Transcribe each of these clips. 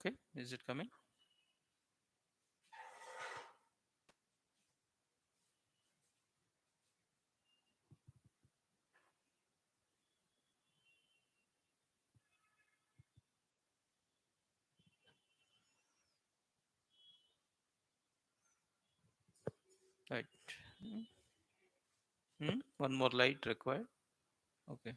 Okay, is it coming? Right. One more light required. Okay.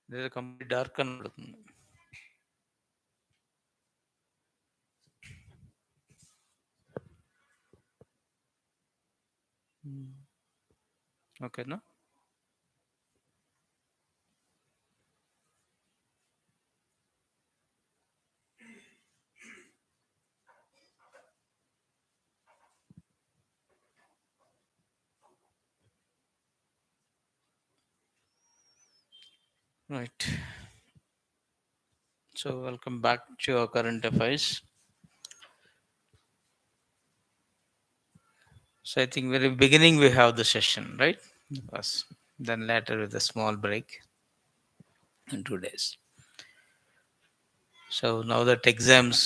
There is a complete dark కనబడుతుంది. ఓకేనా? Right. So welcome back to our current affairs. So I think very beginning we have the session, right? Yes. Then later with a small break in 2 days. So now that exams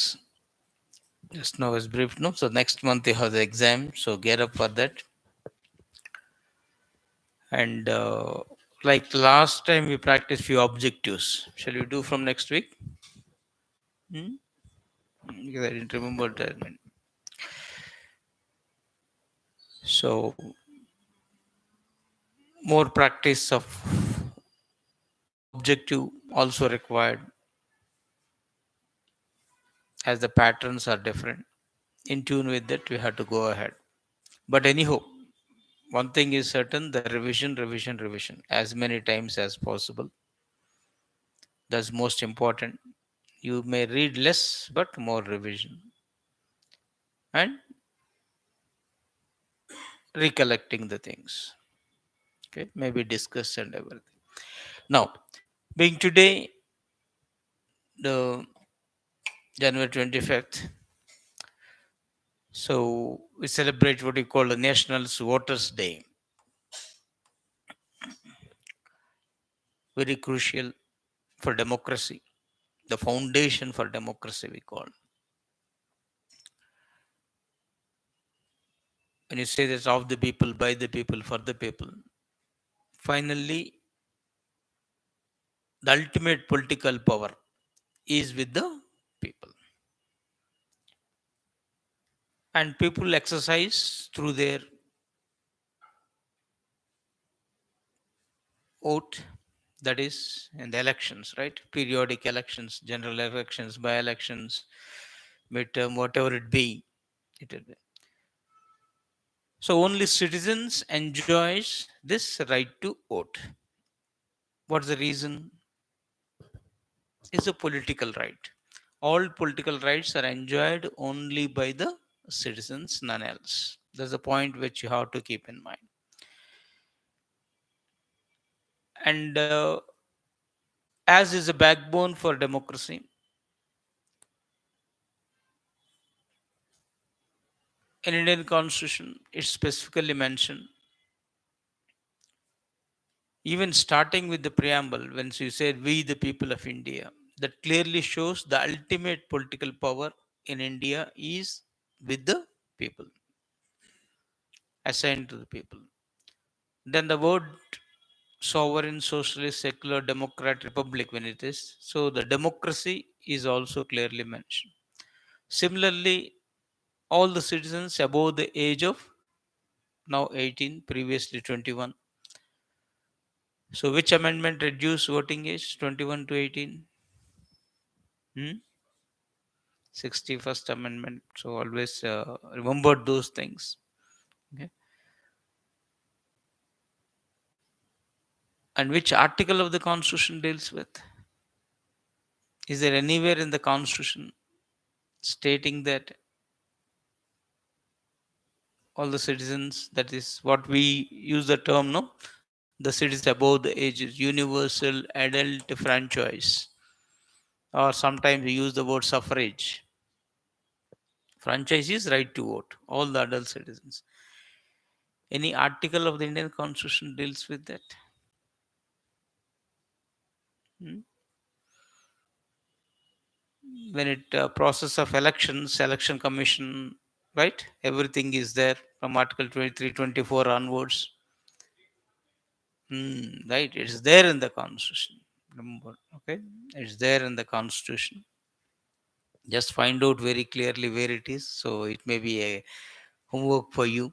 just now is briefed, no? So next month you have the exam. So get up for that. And like last time we practiced few objectives. Shall we do from next week? Hmm? Because I didn't remember that. So more practice of objective also required as the patterns are different. In tune with that, we have to go ahead. But anyhow, one thing is certain: the revision, revision, revision as many times as possible. That's most important. You may read less, but more revision and recollecting the things. Okay, maybe discuss and everything. Now, being today the January 25th, so we celebrate what we call the National Voters Day. Very crucial for democracy, the foundation for democracy we call. When you say that of the people, by the people, for the people, finally, the ultimate political power is with the people. And people exercise through their vote, that is in the elections, right? Periodic elections, general elections, by elections, midterm, whatever it be. It will be. So only citizens enjoys this right to vote. What's the reason? It's a political right. All political rights are enjoyed only by the citizens, none else. That's the point which you have to keep in mind. And as is a backbone for democracy, in Indian Constitution, it's specifically mentioned. Even starting with the preamble, when you said "We the people of India," that clearly shows the ultimate political power in India is with the people, assigned to the people. Then the word sovereign, socialist, secular, democrat, republic, when it is, so the democracy is also clearly mentioned. Similarly, all the citizens above the age of now 18, previously 21. So which amendment reduced voting age 21 to 18? Hmm? 61st amendment. So always remember those things. Okay. And which article of the constitution deals with? Is there anywhere in the constitution stating that all the citizens, that is what we use the term, no, the cities above the age is universal adult franchise, or sometimes we use the word suffrage. Franchise is right to vote, all the adult citizens. Any article of the Indian Constitution deals with that? Hmm? When it process of elections, election commission, right? Everything is there from Article 23, 24 onwards. Right, it's there in the Constitution. Remember, okay, it's there in the Constitution. Just find out very clearly where it is. So it may be a homework for you,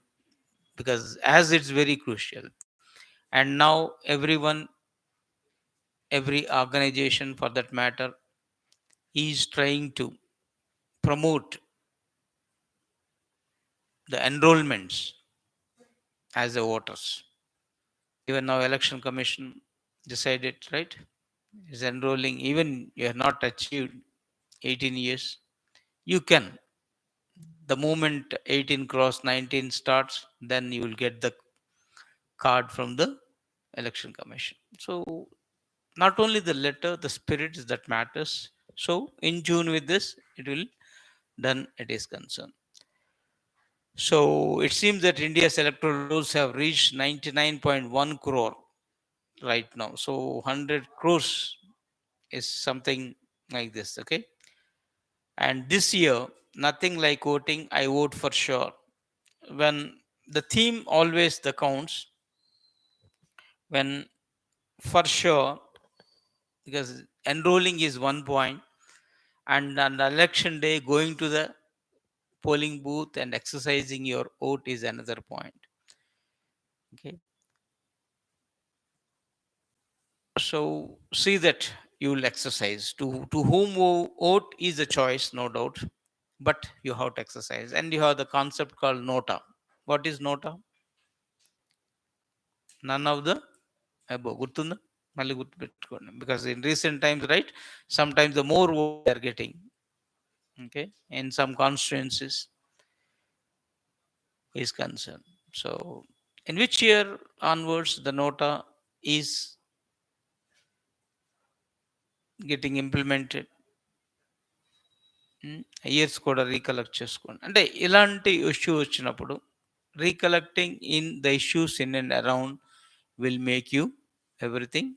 because as it's very crucial. And now everyone, every organization for that matter, is trying to promote the enrollments as the voters. Even now, election commission decided, right? Is enrolling, even you have not achieved 18 years, you can. The moment 18 cross 19 starts, then you will get the card from the election commission. So not only the letter, the spirit is that matters. So in June with this, it will done. It is concerned. So it seems that India's electoral rolls have reached 99.1 crore right now. So 100 crores is something like this. Okay. And this year, nothing like voting. I vote for sure. When the theme always the counts, when for sure, because enrolling is one point, and on the election day, going to the polling booth and exercising your vote is another point. Okay. So see that you will exercise. To whom vote is a choice, no doubt, but you have to exercise. And you have the concept called nota. What is nota? None of the above. గుర్తుందా? మళ్ళీ గుర్తుపెట్టుకోండి. Because in recent times, right, sometimes the more votes they are getting, okay, in some constituencies is concerned. So in which year onwards the nota is getting implemented? Years కూడా recollect చేసుకోండి. అంటే ఇలాంటి issue వచ్చినప్పుడు recollecting in the issues in and around will make you everything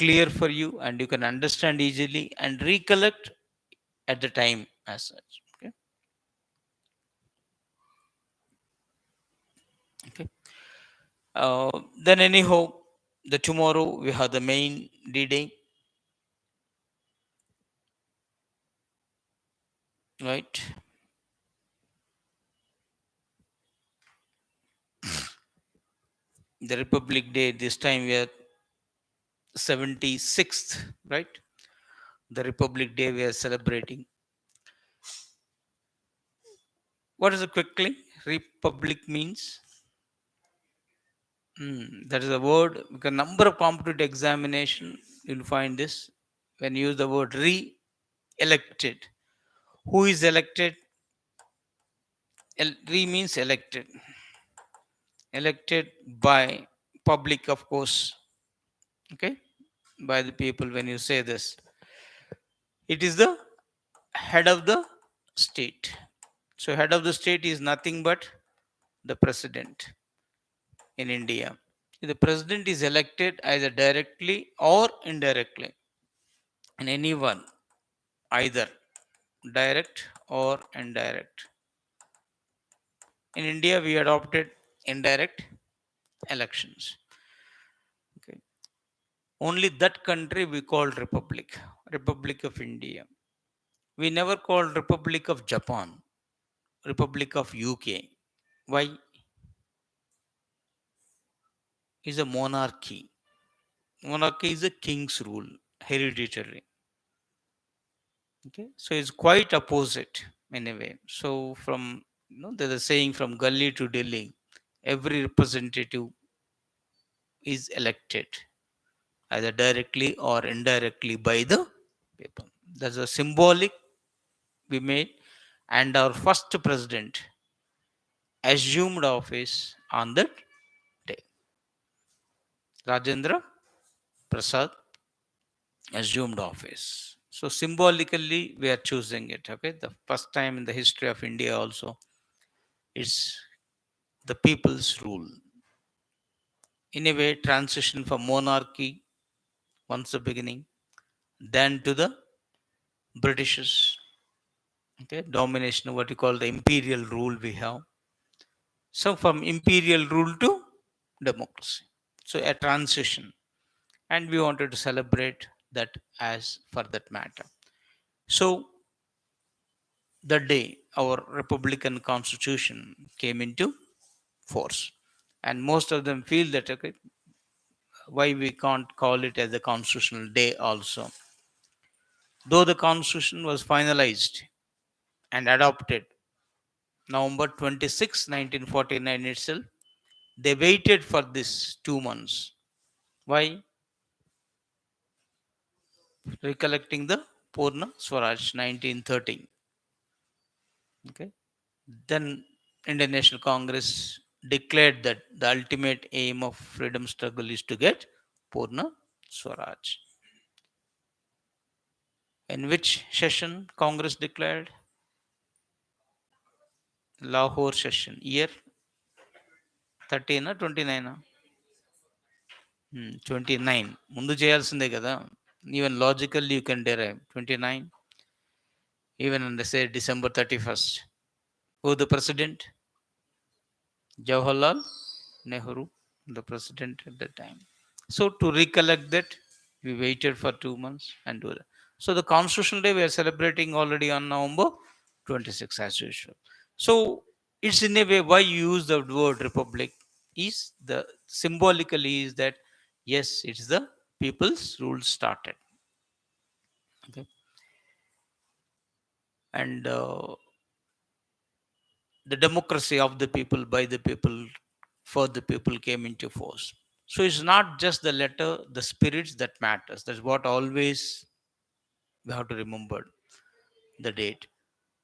clear for you, and you can understand easily and recollect at the time as such. Okay. Okay. Then anyhow, the tomorrow we have the main D-Day, right? The Republic Day, this time we are 76th, right? The Republic Day we are celebrating. What is it quickly? Republic means? That is a word. Because number of competitive examination, you'll find this. When you use the word re-elected. Who is elected? Re means elected. Elected by public, of course. Okay? By the people when you say this. It is the head of the state. So head of the state is nothing but the president in India. The president is elected either directly or indirectly. And anyone, either direct or indirect. In India, we adopted indirect elections. Okay. Only that country we called Republic, Republic of India. We never called Republic of Japan, Republic of UK. Why? Is a monarchy. Monarchy is a king's rule, hereditary. Okay, so it's quite opposite in a way. So from there's a saying from Gully to Delhi, every representative is elected either directly or indirectly by the people. That's a symbolic we made, and our first president assumed office on that day. Rajendra Prasad assumed office. So symbolically, we are choosing it. Okay, the first time in the history of India also, it's the people's rule. In a way, transition from monarchy once the beginning, then to the Britishers. Okay, domination, what you call the imperial rule we have. So from imperial rule to democracy. So a transition, and we wanted to celebrate that as for that matter. So the day our republican constitution came into force, and most of them feel that, okay, why we can't call it as a constitutional day also, though the constitution was finalized and adopted November 26, 1949 itself. They waited for this 2 months. Why? Recollecting the Purna Swaraj 1913. Okay. Then Indian National Congress declared that the ultimate aim of freedom struggle is to get Purna Swaraj. In which session Congress declared? Lahore session. Year 13 29? 29. ముందు చేయాల్సిందే కదా. Even logically you can derive 29. Even on the say December 31st. Who the president? Jawaharlal Nehru, the president at that time. So to recollect that, we waited for 2 months and do that. So the Constitutional Day we are celebrating already on November 26th as usual. So it's in a way why you use the word republic is the symbolically is that yes, it's the people's rule started. Okay. And the democracy of the people, by the people, for the people came into force. So it's not just the letter, the spirits that matters. That's what always we have to remember, the date.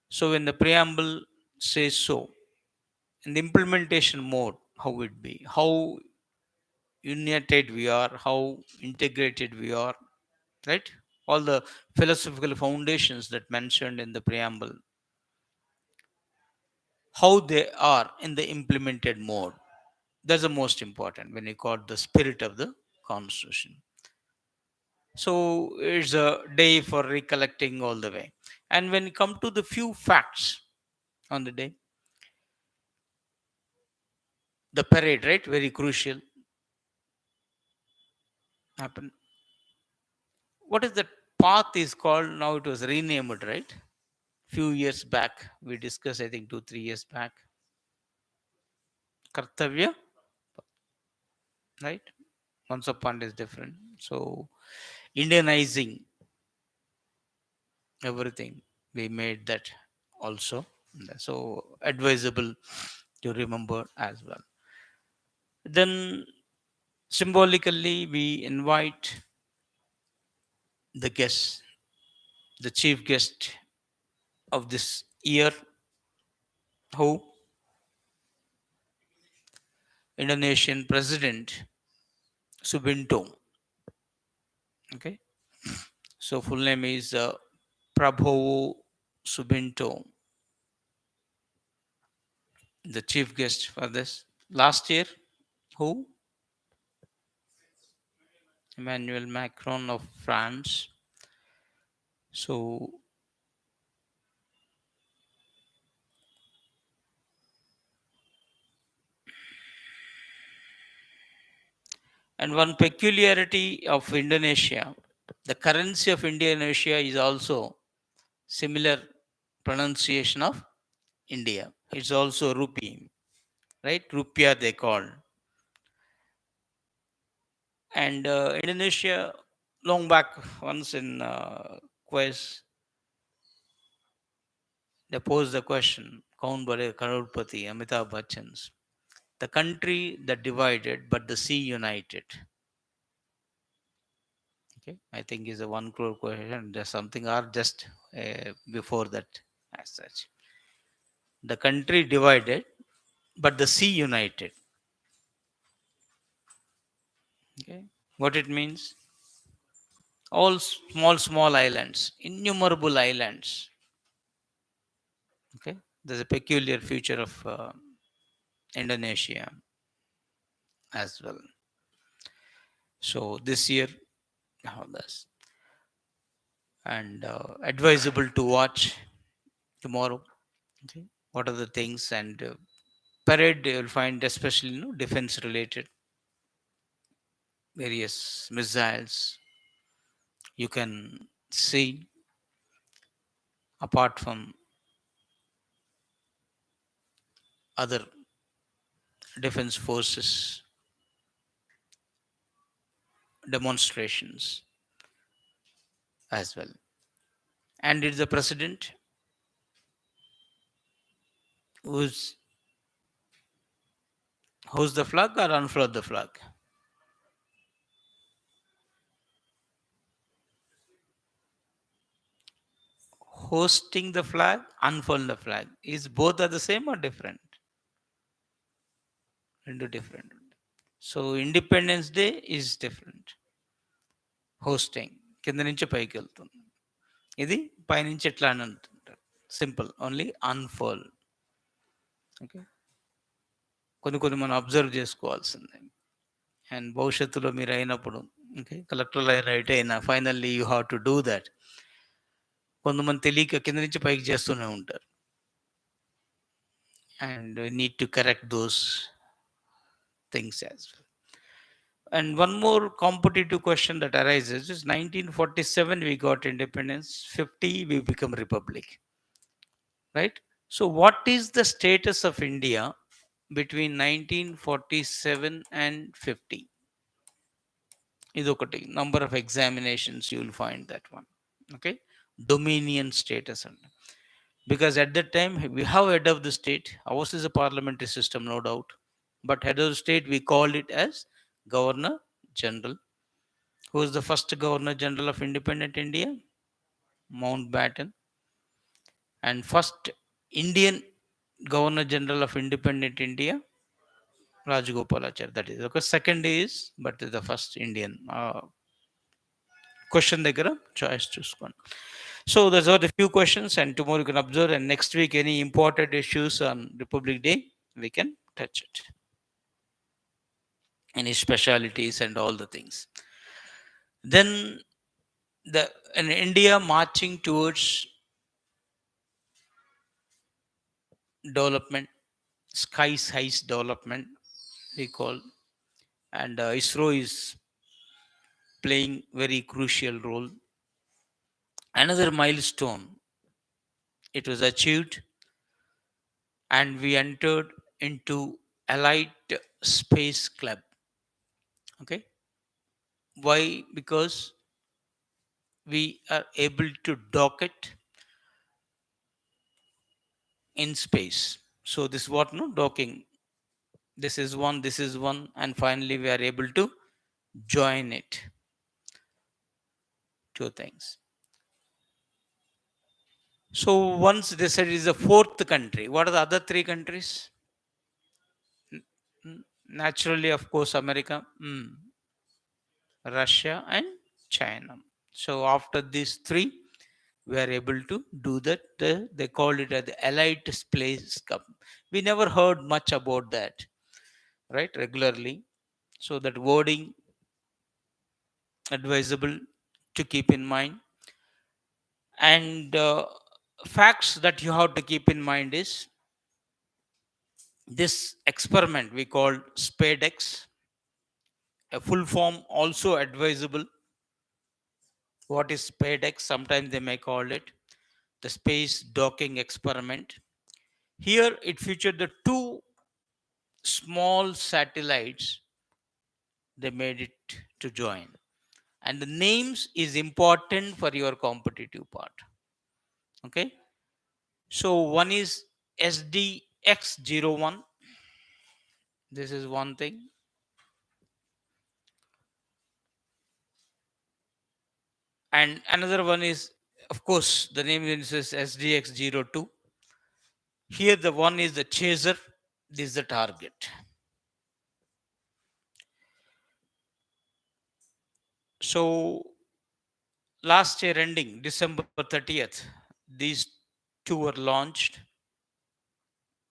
So when the preamble says so, in the implementation mode, how it be, how united we are, how integrated we are, right? All the philosophical foundations that mentioned in the preamble, how they are in the implemented mode. That's the most important when you call the spirit of the constitution. So it's a day for recollecting all the way. And when you come to the few facts on the day, the parade, right, very crucial, happened. What is that path is called now? It was renamed, right? Few years back we discussed, I think 2 3 years back. Kartavya, right? Once upon is different. So Indianizing everything, we made that also. So advisable to remember as well. Then symbolically we invite the guest, the chief guest of this year, who? Indonesian President Subinto. Okay. So full name is Prabowo Subinto, the chief guest for this. Last year, who? Emmanuel Macron of France. So and one peculiarity of Indonesia, the currency of Indonesia is also similar pronunciation of India. It's also rupee, right? Rupiah they call. And Indonesia, long back once in quest, they posed the question, Kaun Bade Karorpati, Amitabh Bachchan's. The country that divided, but the sea united. Okay, I think is a 1 crore question. There's something or just before that as such. The country divided, but the sea united. Okay, what it means? All small islands, innumerable islands. Okay, there's a peculiar feature of Indonesia as well. So this year, how this and advisable to watch tomorrow. Okay, what are the things and parade you'll find especially defense related various missiles you can see apart from other defense forces demonstrations as well. And it's the president who's host the flag or unfurl the flag. Hosting the flag, unfurl the flag. Is both are the same or different? రెండు different. So Independence Day is different. Hosting కింద నుంచి పైకి వెళ్తుంది, ఇది పైనుంచి ఎట్లా అని అంటుంటారు. Simple, only అన్ఫోల్. ఓకే, కొన్ని మనం అబ్జర్వ్ చేసుకోవాల్సిందే. అండ్ భవిష్యత్తులో మీరు అయినప్పుడు, ఓకే, కలెక్టర్ రైట్ అయినా finally you have to do that. కొంతమంది తెలియక కింద నుంచి పైకి చేస్తూనే ఉంటారు. And need to correct those things as well. And one more competitive question that arises is 1947 we got independence, 50 we become republic, right? So what is the status of India between 1947 and 50? Idokati number of examinations you will find that one. Okay, dominion status. And because at that time we have head of the state, ours is a parliamentary system no doubt, but head of the state we called it as governor general. Who is the first governor general of independent India? Mountbatten. And first Indian governor general of independent India, Rajagopalachari. That is okay. Second is, but the first Indian. Question దగ్గర choice చూసుకోండి. So those are the few questions, and tomorrow you can observe, and next week any important issues on Republic Day we can touch it. Any specialities and all the things. Then the in India marching towards development, skies highs development we call, and ISRO is playing very crucial role. Another milestone, it was achieved, and we entered into Allied Space Club. Okay, why? Because we are able to dock it in space. So this is what no docking. This is one, and finally we are able to join it. Two things. So once they said it is the fourth country, what are the other three countries? Naturally, of course, America, Russia, and China. So after these three, we are able to do that. They called it as the Allied Space Cup. We never heard much about that, right? Regularly. So that wording advisable to keep in mind. And facts that you have to keep in mind is this experiment we called SpadeX, a full form also advisable. What is SpadeX? Sometimes they may call it the space docking experiment. Here it featured the two small satellites they made it to join. And the names is important for your competitive part. Okay. So one is SDX01. This is one thing. And another one is, of course, the name is SDX02. Here the one is the chaser, this is the target. So last year ending December 30th, these two were launched.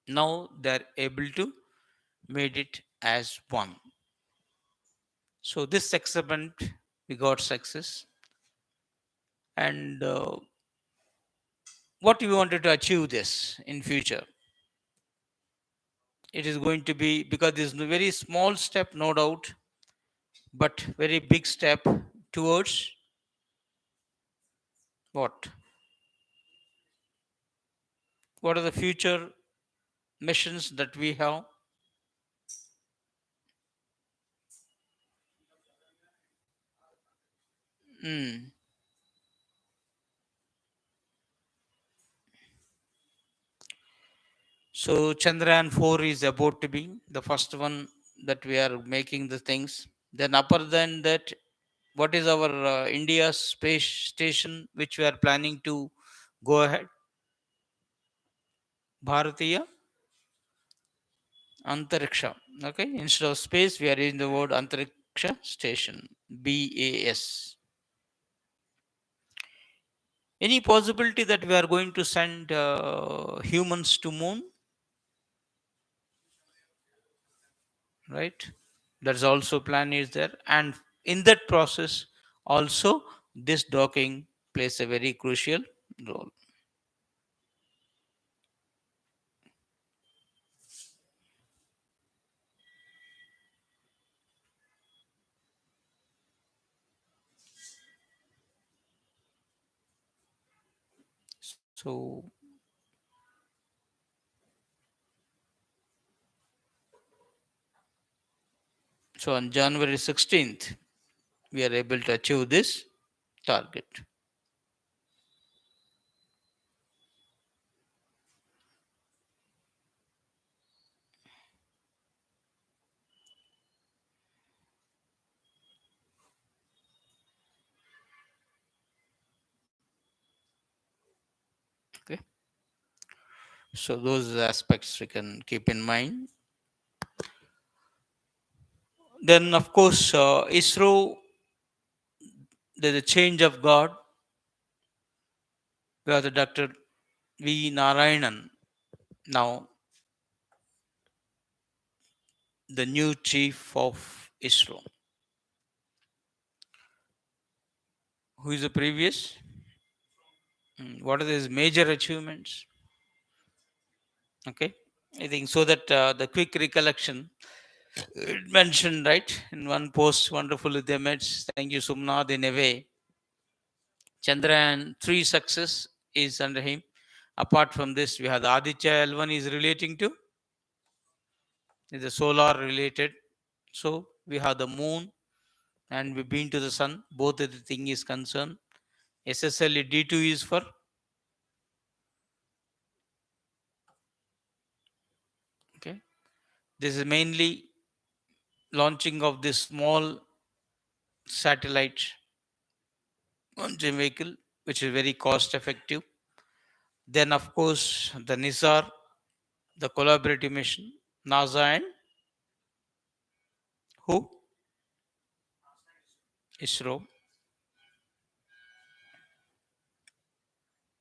Now they're able to made it as one. So this experiment we got success. And what we wanted to achieve this in future, it is going to be, because this is a very small step, no doubt, but very big step towards what? What are the future missions that we have? Hmm. So Chandrayaan 4 is about to be the first one that we are making the things. Then upper than that, what is our India's space station which we are planning to go ahead? Bharatiya Antariksha. Okay, instead of space, we are using the word Antariksha Station. BAS. Any possibility that we are going to send humans to moon, right? That's also plan is there, and in that process, also this docking plays a very crucial role. So, so on January 16th, we are able to achieve this target. Okay. So those aspects we can keep in mind. Then, of course, ISRO, there's a change of guard. We have the Dr. V. Narayanan, now the new chief of ISRO. Who is the previous? What are his major achievements? Okay, I think so that the quick recollection it mentioned right in one post, wonderful with the image. Thank you, Sumnath. In a way, Chandrayaan 3 success is under him. Apart from this, we have the Aditya L1 is relating to is the solar related. So we have the moon and we've been to the sun. Both of the thing is concerned. SSL D2 is for okay. This is mainly launching of this small satellite launching vehicle, which is very cost effective. Then of course the NISAR, the collaborative mission, NASA and who? ISRO.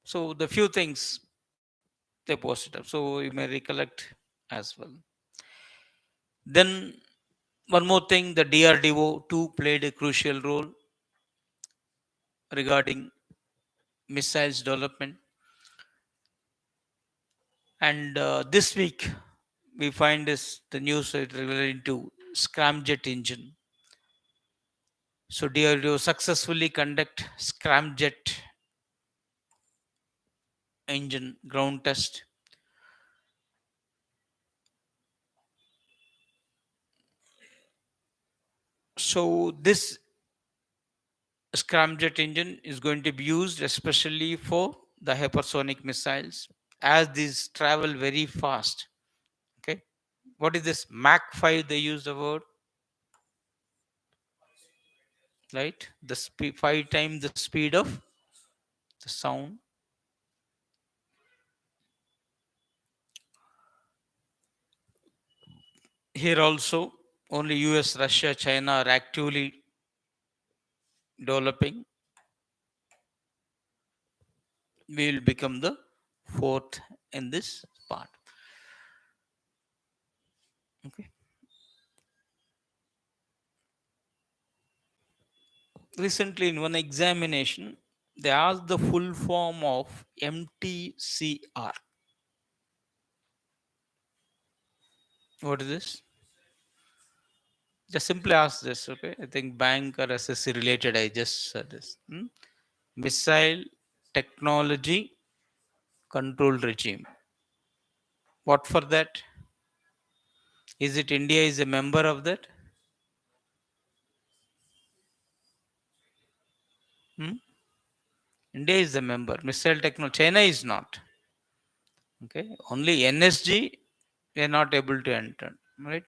So the few things they posted up. So you may recollect as well. Then one more thing, the DRDO too played a crucial role regarding missiles development. And this week we find this the news relating to scramjet engine. So DRDO successfully conduct scramjet engine ground test. So this scramjet engine is going to be used especially for the hypersonic missiles as these travel very fast. Okay, what is this Mach 5? They use the word right. The speed 5 times the speed of the sound. Here also only US, Russia, China are actively developing, we will become the fourth in this part. Okay. Recently, in one examination, they asked the full form of MTCR. What is this? Just simply ask this. Okay. I think bank or SSC related. I just said this. Missile Technology Control Regime. What for that? Is it India is a member of that? Hmm? India is a member. Missile technology. China is not. Okay. Only NSG we are not able to enter. Right.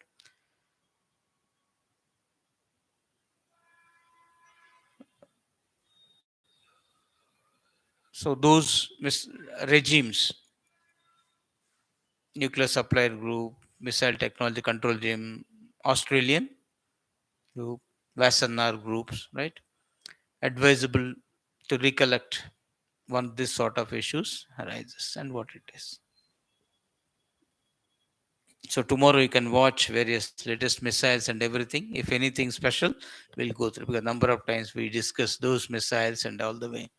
So those regimes, nuclear supplier group, missile technology control regime, Australian group, Wassenaar groups, right? Advisable to recollect when this sort of issues arises and what it is. So tomorrow you can watch various latest missiles and everything. If anything special, we'll go through because number of times we discuss those missiles and all the way.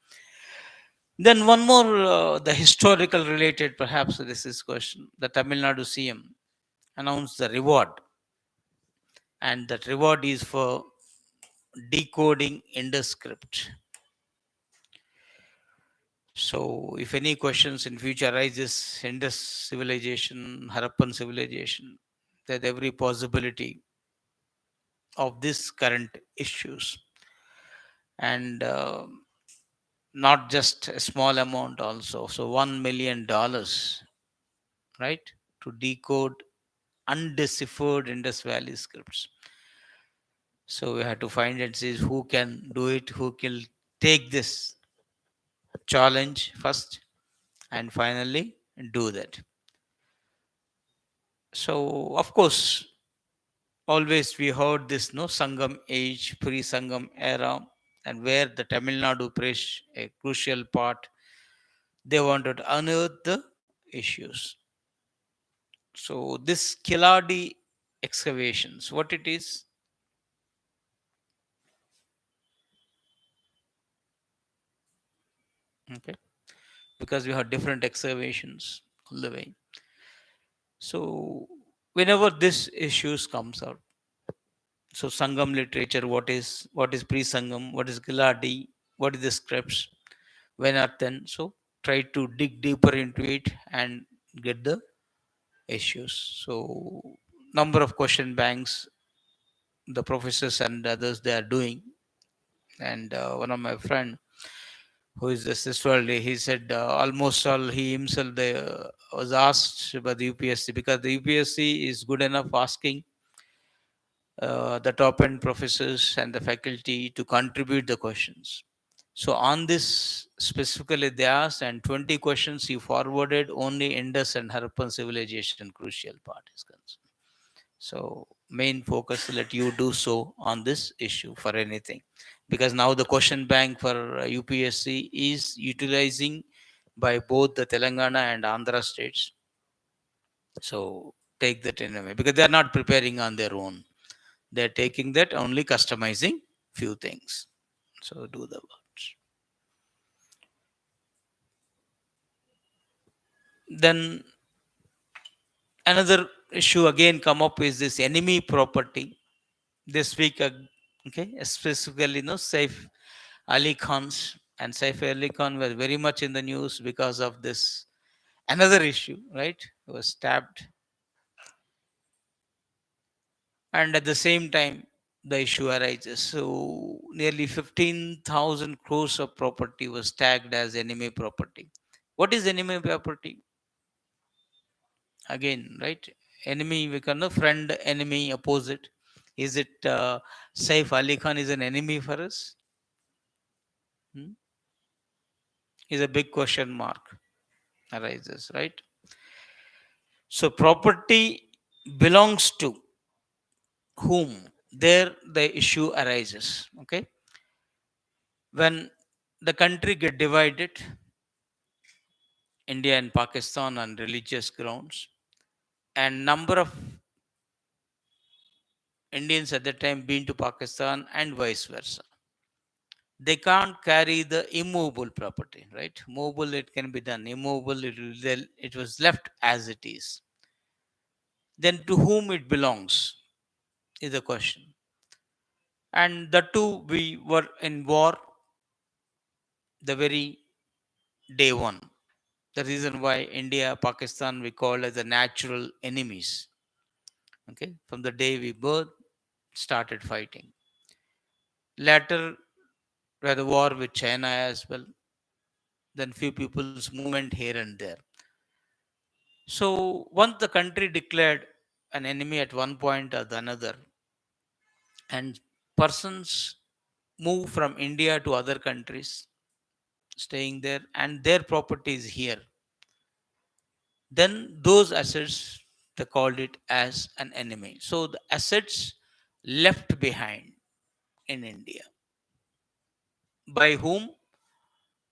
Then one more, the historical related, perhaps this is question. The Tamil Nadu CM announced the reward, and that reward is for decoding Indus script. So, if any questions in future arises, Indus civilization, Harappan civilization, there's every possibility of this current issues, and not just a small amount also. So, $1 million, right, to decode undeciphered Indus Valley scripts. So we have to find and see who can do it, who can take this challenge first, and finally do that. So of course, always we heard this no Sangam age, pre-Sangam era, and where the Tamil Nadu plays a crucial part. They wanted to unearth the issues. So this Kiladi excavations, what it is? Okay, because we have different excavations all the way. So whenever this issues comes out, so Sangam literature, what is pre-Sangam, what is Giladi, what is the scripts, when are then? So try to dig deeper into it and get the issues. So number of question banks, the professors and others they are doing, and one of my friend who is the sisterly, he said almost all he himself was asked by the UPSC because the UPSC is good enough asking the top end professors and the faculty to contribute the questions. So on this specifically they asked, and 20 questions he forwarded only Indus and Harappan civilization crucial part is concerned. So main focus let you do so on this issue for anything, because now the question bank for UPSC is utilizing by both the Telangana and Andhra states. So take that in a way because they are not preparing on their own. They're taking that only customizing few things. So do the words. Then another issue again come up is this enemy property. This week, okay, specifically, Saif Ali Khan's and Saif Ali Khan were very much in the news because of this another issue, right? He was stabbed, and at the same time, the issue arises. So nearly 15,000 crores of property was tagged as enemy property. What is enemy property? Again, right? Enemy, we can know friend, enemy, opposite. Is it Saif Ali Khan is an enemy for us? Hmm? Is a big question mark arises, right? So property belongs to whom? There the issue arises. Okay. When the country get divided, India and Pakistan, on religious grounds, and number of Indians at that time been to Pakistan and vice versa. They can't carry the immovable property, right? Movable, it can be done. Immovable, it was left as it is. Then to whom it belongs is the question. And the two, we were in war the very day one. The reason why India, Pakistan, we call as the natural enemies. Okay, from the day we birth, started fighting. Later, we had the war with China as well. Then few people's movement here and there. So once the country declared an enemy at one point or the another, and persons move from India to other countries, staying there, and their property is here, then those assets, they called it as an enemy. So the assets left behind in India, by whom?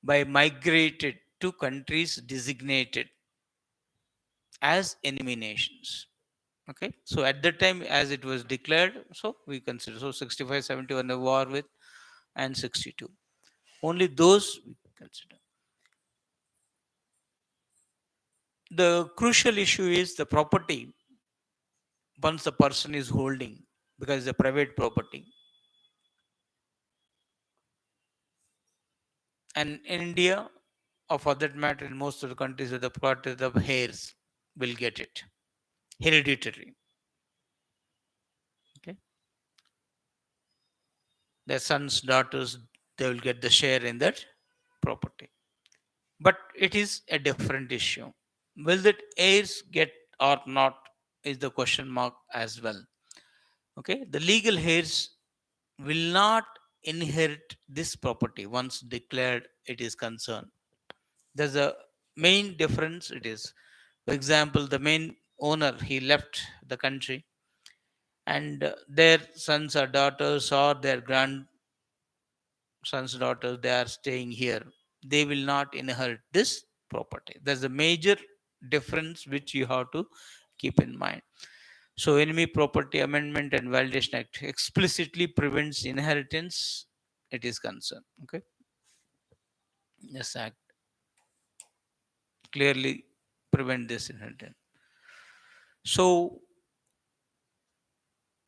By migrated to countries designated as enemy nations. Okay, so at that time, as it was declared, so we consider, so 65, 71 the war with, and 62, only those we consider. The crucial issue is the property. Once the person is holding, because it's a private property, and in India, or for that matter, in most of the countries, the property, the heirs will get it, hereditary. Okay, their sons, daughters, they will get the share in that property. But it is a different issue. Will the heirs get or not is the question mark as well. Okay, the legal heirs will not inherit this property once declared it is concerned. There's a main difference. It is, for example, the main owner, he left the country, and their sons or daughters or their grandsons, daughters, they are staying here. They will not inherit this property. There's a major difference which you have to keep in mind. So, Enemy Property Amendment and Validation Act explicitly prevents inheritance. It is concerned. Okay, this act clearly prevent this inheritance. So,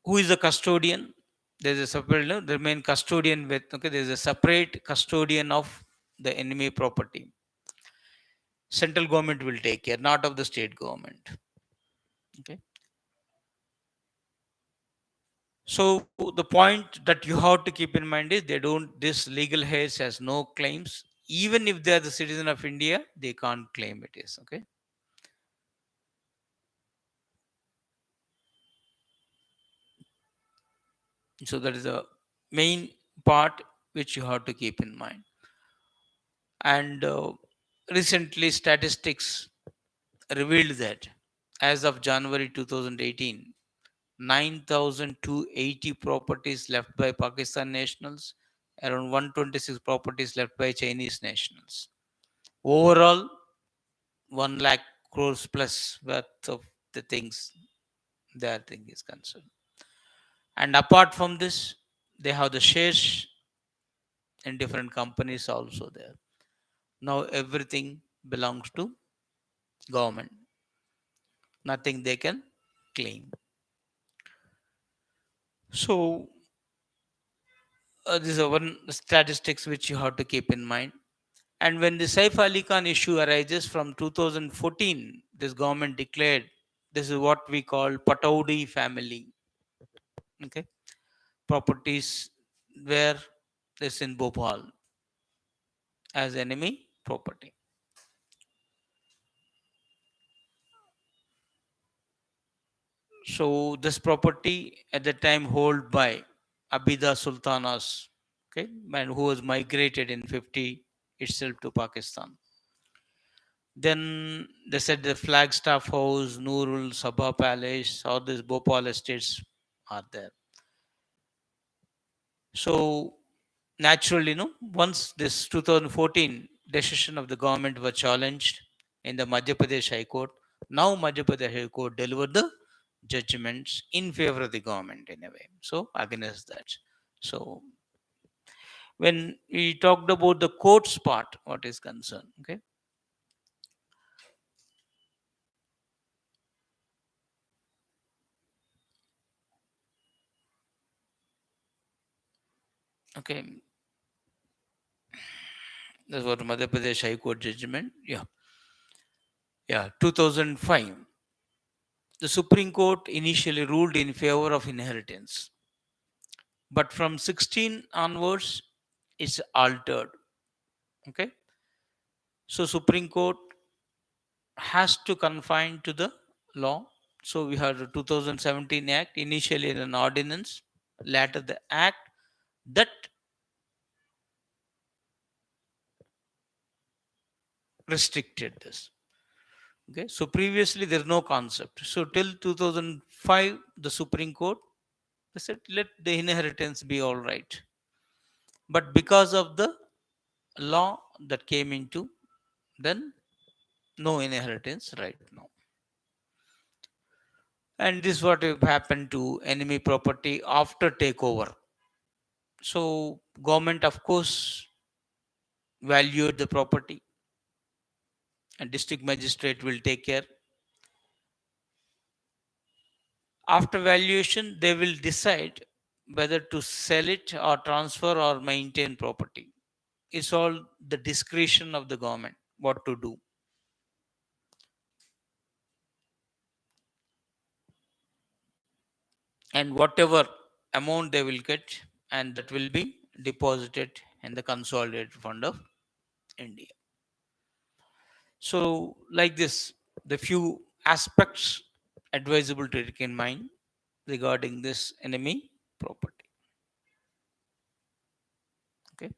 who is the custodian? There's a separate, no, the main custodian with, okay, there's a separate custodian of the enemy property. Central government will take care, not of the state government. Okay. So the point that you have to keep in mind is they don't, this legal heirs has no claims. Even if they are the citizen of India, they can't claim it is. Okay. So that is the main part which you have to keep in mind. And recently, statistics revealed that as of January 2018, 9,280 properties left by Pakistan nationals, around 126 properties left by Chinese nationals. Overall, 1 lakh crores plus worth of the things their thing is concerned. And apart from this, they have the shares in different companies also there. Now everything belongs to government. Nothing they can claim. So this is one statistics which you have to keep in mind. And when the Saif Ali Khan issue arises from 2014, this government declared this is what we call Pataudi family. Okay, properties where this in Bhopal as enemy property. So this property at the time held by Abida Sultanas, okay, man who was migrated in 50 itself to Pakistan. Then they said the Flagstaff House, Nurul, Sabha Palace, all these Bhopal estates are there. So naturally, once this 2014 decision of the government was challenged in the Madhya Pradesh High Court, now Madhya Pradesh High Court delivered the judgments in favor of the government in a way, so against that. So when we talked about the courts part, what is concerned, okay, okay, that's what Madhya Pradesh High Court judgment, yeah, 2005. The Supreme Court initially ruled in favor of inheritance, but from 16 onwards, it's altered. Okay, so Supreme Court has to confine to the law. So we have the 2017 Act, initially an ordinance, later the Act that restricted this. Okay, so previously there is no concept. So till 2005, the Supreme Court they said let the inheritance be all right, but because of the law that came into, then no inheritance right now. And this is what will happen to enemy property after takeover. So government of course valued the property, and district magistrate will take care. After valuation, they will decide whether to sell it or transfer or maintain property. It's all the discretion of the government what to do. And whatever amount they will get, and that will be deposited in the consolidated fund of India. So, like this, the few aspects advisable to take in mind regarding this enemy property. Okay.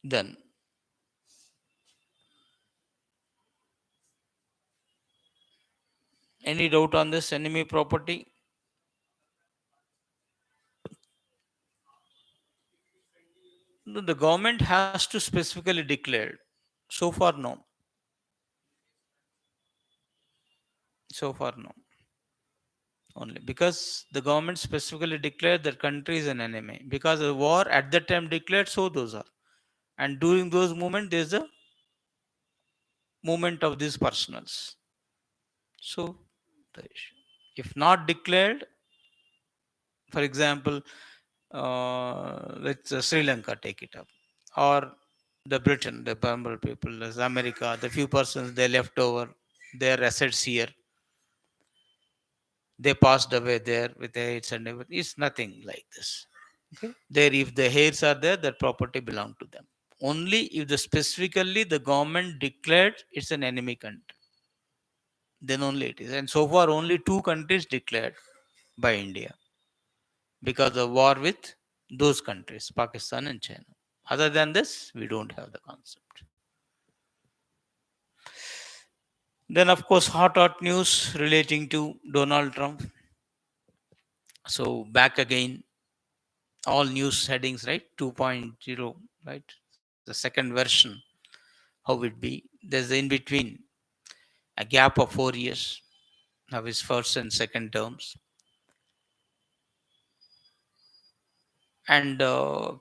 Then, any doubt on this enemy property? No, the government has to specifically declare. So far, no. So far, no. Only because the government specifically declared that country is an enemy. Because the war at that time declared, so those are. And during those moments, there's a movement of these personals. So, the issue. If not declared, for example, let's Sri Lanka take it up, or the Britain, the Pambil people, as America, the few persons they left over their assets here, they passed away there with heirs and everything. It's nothing like this. Okay, there if the heirs are there, that property belong to them. Only if the specifically the government declared it's an enemy country, then only it is. And so far, only two countries declared by India because of war with those countries, Pakistan and China. Other than this, we don't have the concept. Then, of course, hot news relating to Donald Trump. So, back again, all news headings, right? 2.0, right? The second version, how it be. There's in between a gap of 4 years of his first and second terms. And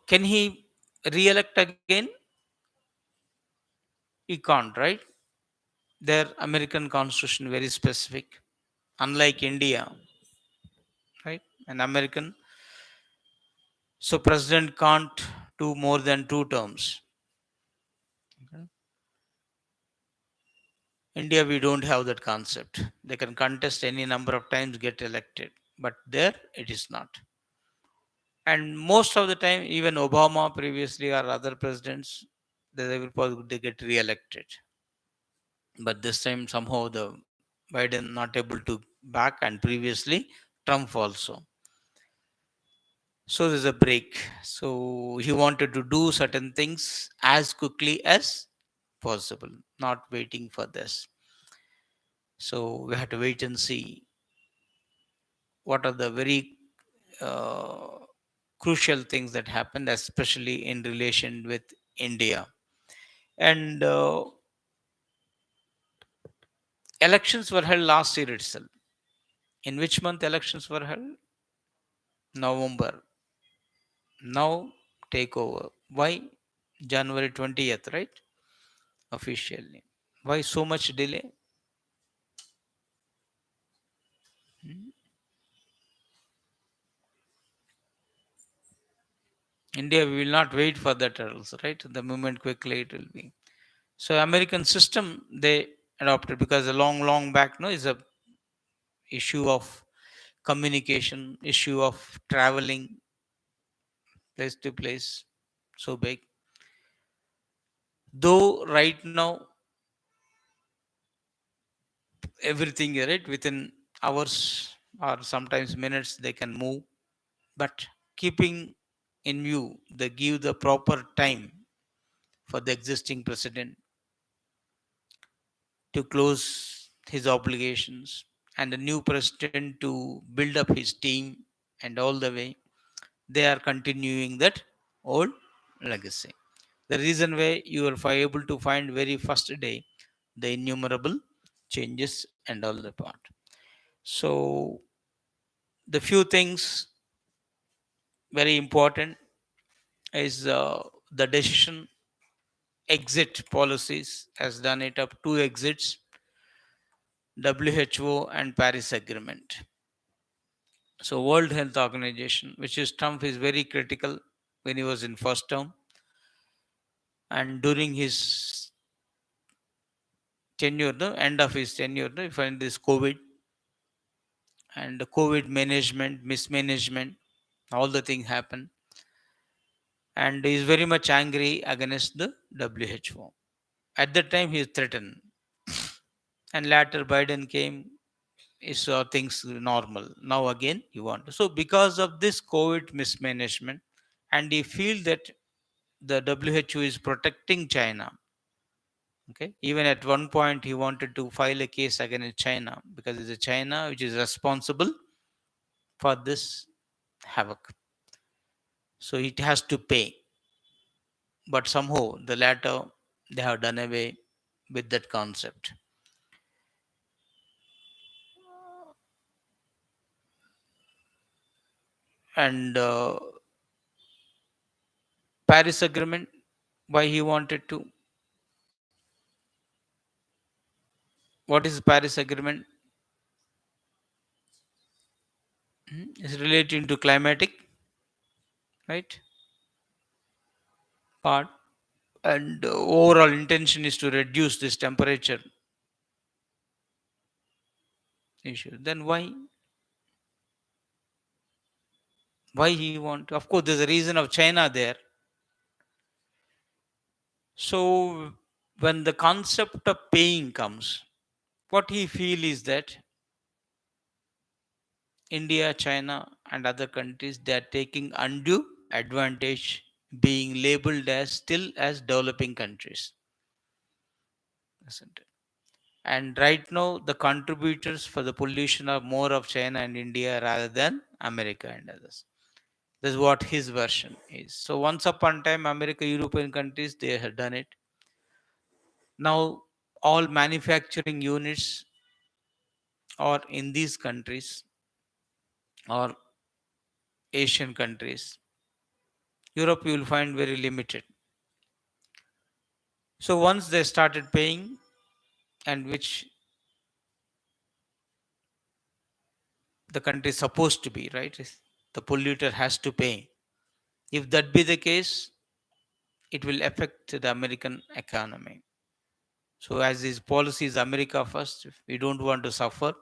can he re-elect again? He can't, right? Their American constitution very specific. Unlike India, right? An American, so president can't do more than 2 terms. Okay. India, we don't have that concept. They can contest any number of times, get elected, but there it is not. And most of the time, even Obama previously or other presidents, they get re-elected. But this time somehow the Biden not able to back, and previously Trump also. So there's a break. So he wanted to do certain things as quickly as possible, not waiting for this. So we have to wait and see what are the very uh, crucial things that happened, especially in relation with India. And elections were held last year itself. In which month elections were held? November. Now take over. Why? January 20th, right? Officially. Why so much delay? Hmm? India, we will not wait for that also, right? The moment quickly it will be. So American system they adopted because a long, long back no is a issue of communication, issue of traveling place to place, so big. Though right now everything right within hours or sometimes minutes they can move, but keeping in view they give the proper time for the existing president to close his obligations and the new president to build up his team, and all the way they are continuing that old legacy. The reason why you are able to find very first day the innumerable changes and all the part. So the few things very important is the decision exit policies has done it up two exits, WHO and Paris Agreement. So World Health Organization, which is Trump is very critical when he was in first term and during his tenure, the end of his tenure, you find this COVID and the COVID management, mismanagement, all the thing happen, and he is very much angry against the WHO. At that time, he is threatened, and later Biden came, he saw things normal. Now again, he want. So because of this COVID mismanagement, and he feel that the WHO is protecting China. Okay, even at one point he wanted to file a case against China because it's a China which is responsible for this havoc. So it has to pay. But somehow the latter they have done away with that concept. And Paris Agreement, why he wanted to? What is Paris Agreement? Is relating to climatic, right? Part, and overall intention is to reduce this temperature issue. Then why he want? Of course, there's a reason of China there. So when the concept of paying comes, what he feel is that India, China, and other countries they are taking undue advantage, being labeled as still as developing countries, isn't it? And right now, the contributors for the pollution are more of China and India rather than America and others. That's what his version is. So once upon a time, America, European countries, they had done it. Now all manufacturing units are in these countries or Asian countries. Europe you will find very limited. So once they started paying, and which the country is supposed to be, right? The polluter has to pay. If that be the case, it will affect the American economy. So as his policy is America first, if we don't want to suffer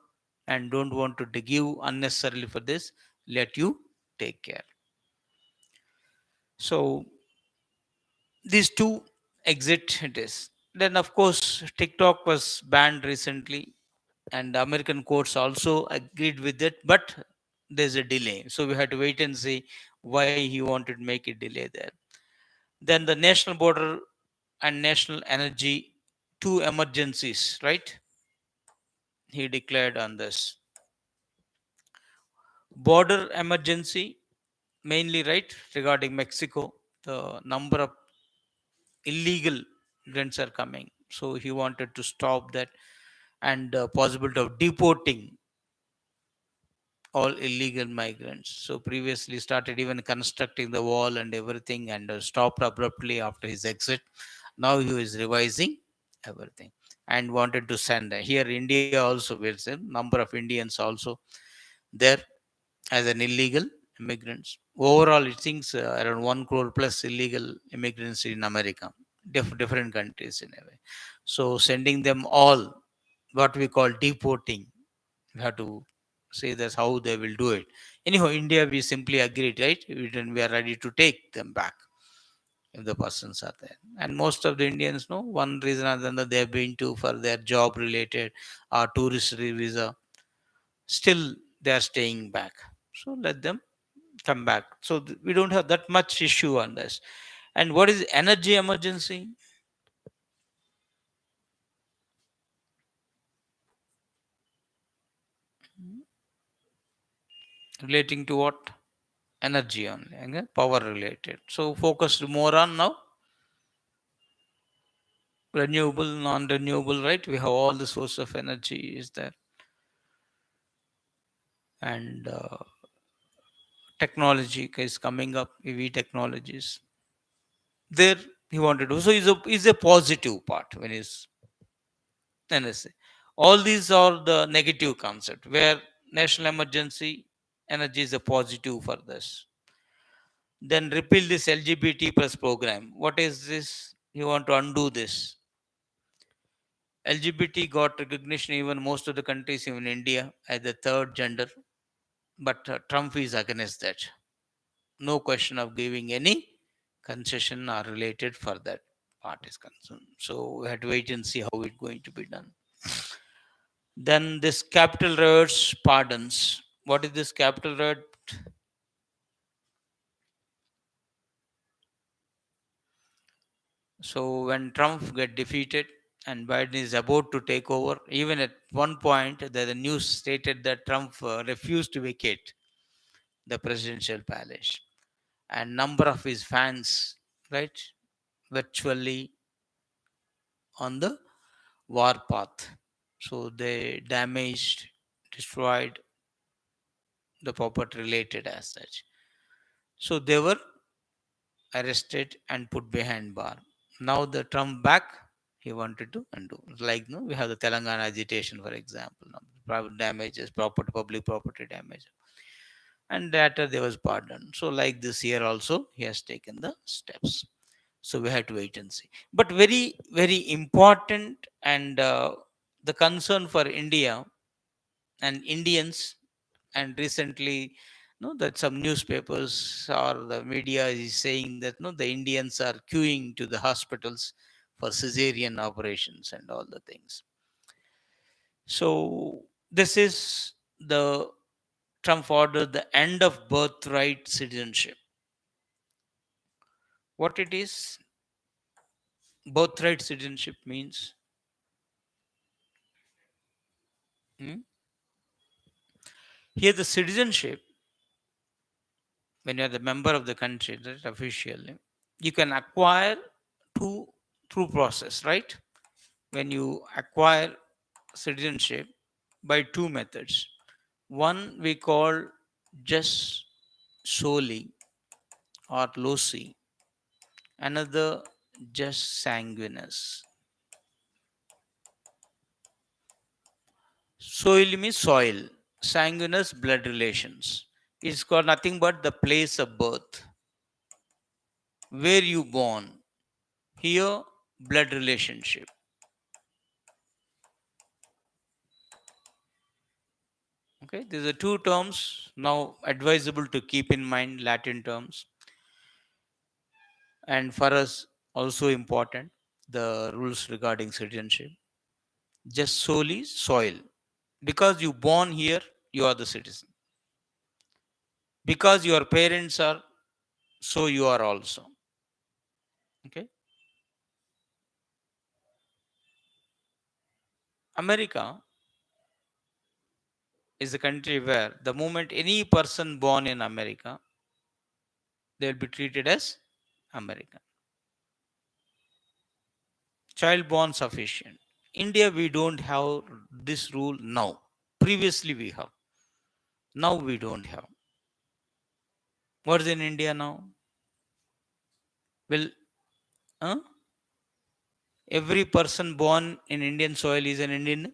and don't want to give unnecessarily for this, let you take care. So these two exit it is. Then of course TikTok was banned recently, and the American courts also agreed with it, but there's a delay. So we had to wait and see why he wanted to make it delay there. Then the national border and national energy, two emergencies, right? He declared on this border emergency mainly, right, regarding Mexico, the number of illegal immigrants are coming. So he wanted to stop that, and possibility of deporting all illegal migrants. So previously started even constructing the wall and everything, and stopped abruptly after his exit. Now he is revising everything and wanted to send here India also will send number of Indians also there as an illegal immigrants. Overall, it thinks around 1 crore plus illegal immigrants in America, different countries in a way. So sending them all, what we call deporting, we have to say that's how they will do it. Anyhow, India, we simply agreed, right? We are ready to take them back if the persons are there. And most of the Indians know one reason or another they have been to for their job related or tourist visa. Still, they are staying back. So let them come back. So we don't have that much issue on this. And what is energy emergency? Relating to what? Energy only, okay? Power related. So focused more on now renewable, non-renewable, right? We have all the source of energy is there, and technology is coming up, EV technologies. There he wanted to. So is a positive part when he's NSA. All these are the negative concept where national emergency energy is a positive for this. Then repeal this LGBT plus program. What is this? You want to undo this. LGBT got recognition even most of the countries, even India, as the third gender, but Trump is against that. No question of giving any concession or related for that part is concerned. So we have to wait and see how it's going to be done. Then this capital rates pardons. What is this capital rate? So when Trump get defeated and Biden is about to take over, even at one point, the news stated that Trump refused to vacate the presidential palace, and number of his fans, right, virtually on the war path. So they damaged, destroyed the property related as such. So they were arrested and put behind bar. Now the Trump back, he wanted to undo. Like no, we have the Telangana agitation, for example, no, private damages, property, public property damage, and later there was pardon. So like this year also, he has taken the steps. So we have to wait and see. But very very important, and the concern for India and Indians, and recently that some newspapers or the media is saying that the Indians are queuing to the hospitals for cesarean operations and all the things. So this is the Trump order, the end of birthright citizenship. What it is? Birthright citizenship means, hmm, here the citizenship, when you are the member of the country, right, officially, you can acquire two through process, right? When you acquire citizenship by two methods. One we call just soli or loci, another just sanguineous. Soil means soil, sanguineous blood relations. It's got nothing but the place of birth, where you born. Here, blood relationship. Okay, these are two terms now advisable to keep in mind, Latin terms, and for us also important the rules regarding citizenship. Just solely soil. Because you born here, you are the citizen. Because your parents are, so you are also. Okay. America is a country where the moment any person born in America, they'll be treated as American. Child born sufficient. India, we don't have this rule now. Previously, we have. Now, we don't have. What's in India now? Well, huh? Every person born in Indian soil is an Indian?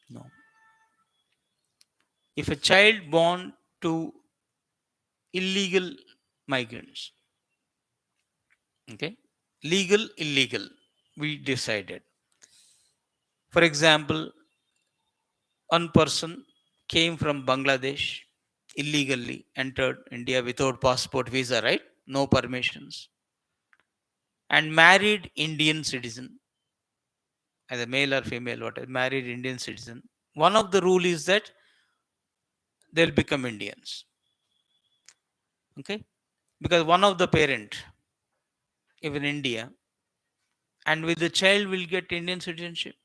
No. If a child born to illegal migrants, okay, legal, illegal, we decided. For example, one person came from Bangladesh, illegally entered India without passport, visa, right? No permissions, and married Indian citizen, either male or female, whatever, married Indian citizen. One of the rule is that they'll become Indians. Okay? Because one of the parent, even India, and with the child will get Indian citizenship.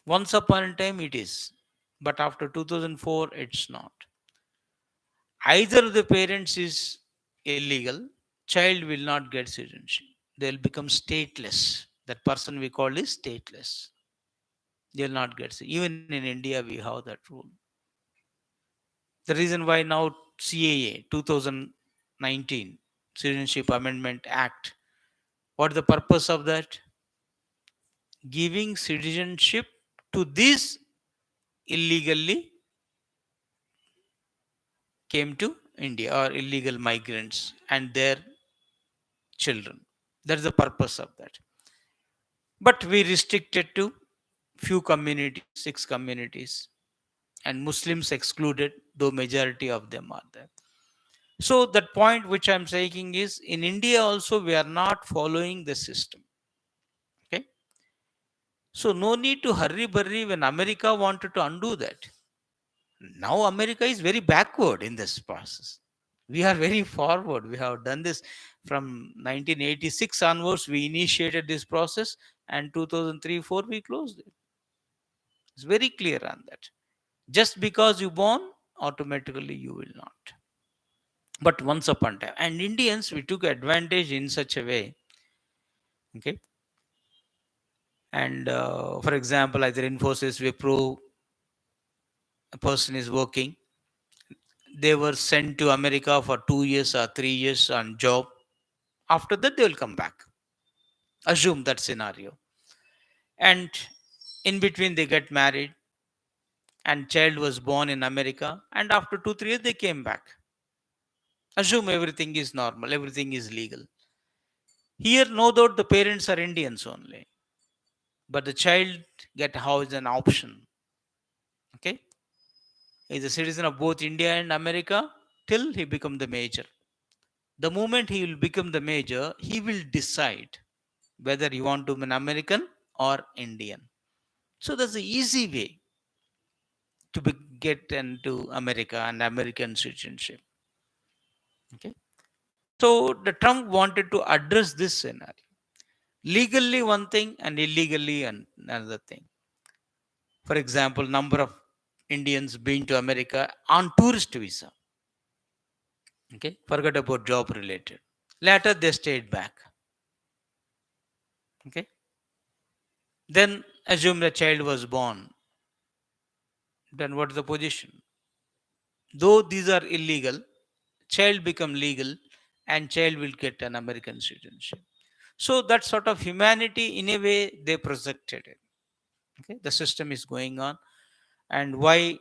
Once upon a time it is, but after 2004 it's not. Either the parents is illegal, child will not get citizenship. They'll become stateless. That person we call is stateless. They'll not get even in India we have that rule. The reason why now CAA 2019 Citizenship Amendment Act, what the purpose of that? Giving citizenship to these illegally came to India or illegal migrants and their children. That's the purpose of that. But we restricted to few communities, 6 communities, and Muslims excluded, though majority of them are there. So that point which I'm saying is in India also we are not following the system. Okay. So no need to hurry burry when America wanted to undo that. Now America is very backward in this process. We are very forward. We have done this from 1986 onwards. We initiated this process, and 2003-4 we closed it. It's very clear on that. Just because you born, automatically you will not. But once upon a time, and Indians, we took advantage in such a way. Okay. And for example, either Infosys, Wipro, a person is working, they were sent to America for 2 years or 3 years on job. After that, they will come back. Assume that scenario. And in between, they get married, and child was born in America. And after 2 3 years, they came back. Assume everything is normal, everything is legal. Here, no doubt the parents are Indians only, but the child get house an option. Okay, he's a citizen of both India and America till he become the major. The moment he will become the major, he will decide whether you want to be an American or Indian. So that's the easy way to get into America and American citizenship. Okay. So the Trump wanted to address this scenario. Legally one thing and illegally another thing. For example, number of Indians being to America on tourist visa. Okay. Forget about job related. Later they stayed back. Okay. Then assume the child was born. Then what is the position? Though these are illegal, child become legal and child will get an American citizenship. So that sort of humanity in a way they projected it. Okay, the system is going on, and why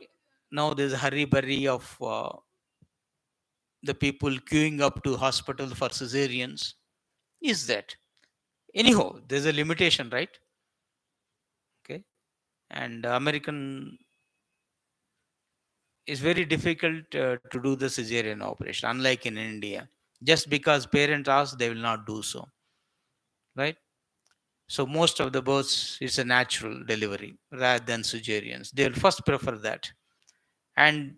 now there's a hurry burry of the people queuing up to hospital for cesareans is that anyhow there's a limitation, right? Okay, and American is very difficult to do the cesarean operation, unlike in India. Just because parents ask, they will not do so, right? So most of the births is a natural delivery rather than cesareans. They will first prefer that, and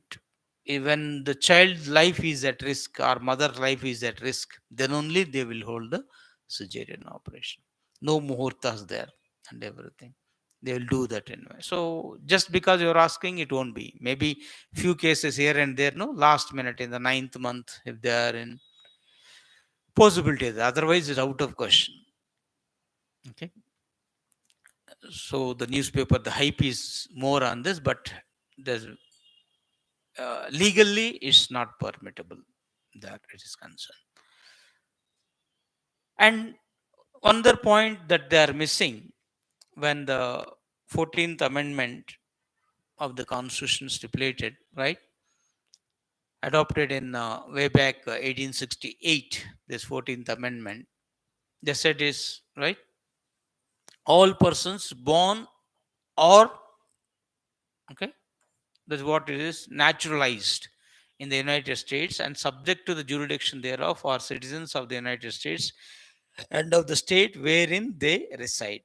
when the child's life is at risk or mother's life is at risk, then only they will hold the cesarean operation. No muhurtas there and everything. They will do that anyway. So just because you're asking, it won't be. Maybe few cases here and there, no, last minute in the ninth month, if they are in possibilities. Otherwise, it's out of question. Okay. So the newspaper, the hype is more on this, but there's legally it's not permittable. That it is concerned. And another point that they are missing when the 14th Amendment of the Constitution stipulated, right, adopted in way back 1868, this 14th Amendment, they said is, right, all persons born or, okay, that's what it is, naturalized in the United States and subject to the jurisdiction thereof are citizens of the United States and of the state wherein they reside.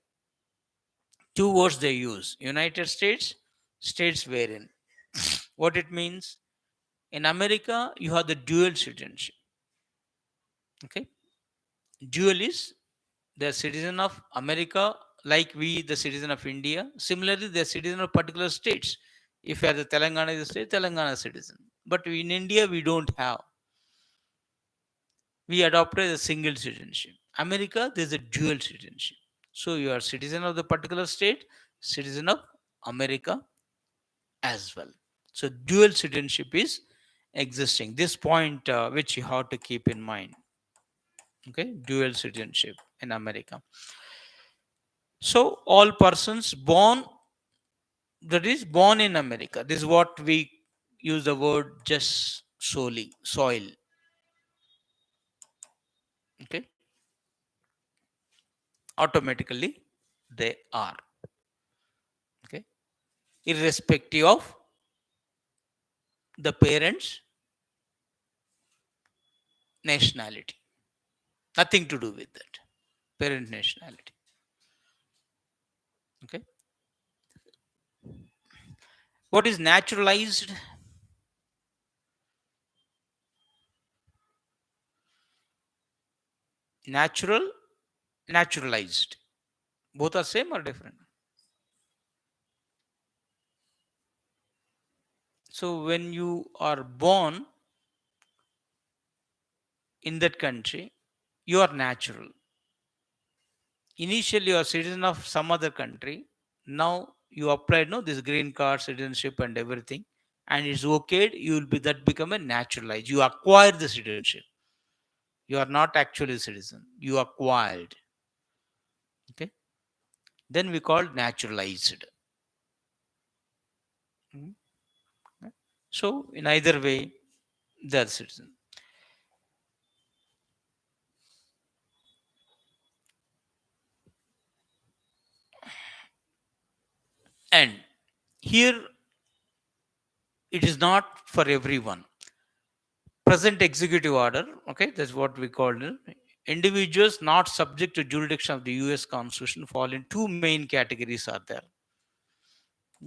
Two words they use: United States, states wherein. What it means? In America, you have the dual citizenship. Okay, dual is they're citizen of America, like we, the citizen of India. Similarly, they're citizen of particular states. If you are the Telangana is a state, Telangana citizen. But in India, we don't have. We adopted a single citizenship. America, there's a dual citizenship. So you are citizen of the particular state, citizen of America as well. So dual citizenship is existing. This point which you have to keep in mind. Okay, dual citizenship in America. So all persons born, that is born in America. This is what we use the word just solely soil. Okay, automatically they are. Okay, irrespective of the parents' nationality. Nothing to do with that. Parent nationality. Okay. What is naturalized? Natural, naturalized. Both are same or different? So when you are born in that country, you are natural. Initially, you are citizen of some other country. Now you applied no this green card, citizenship, and everything, and it's okay. You will be that become a naturalized. You acquire the citizenship. You are not actually a citizen. You acquired. Okay. Then we call naturalized. Mhm. So in either way, they are citizen. And here it is not for everyone. Present executive order, okay, that's what we call it. Individuals not subject to jurisdiction of the US Constitution fall in two main categories are there.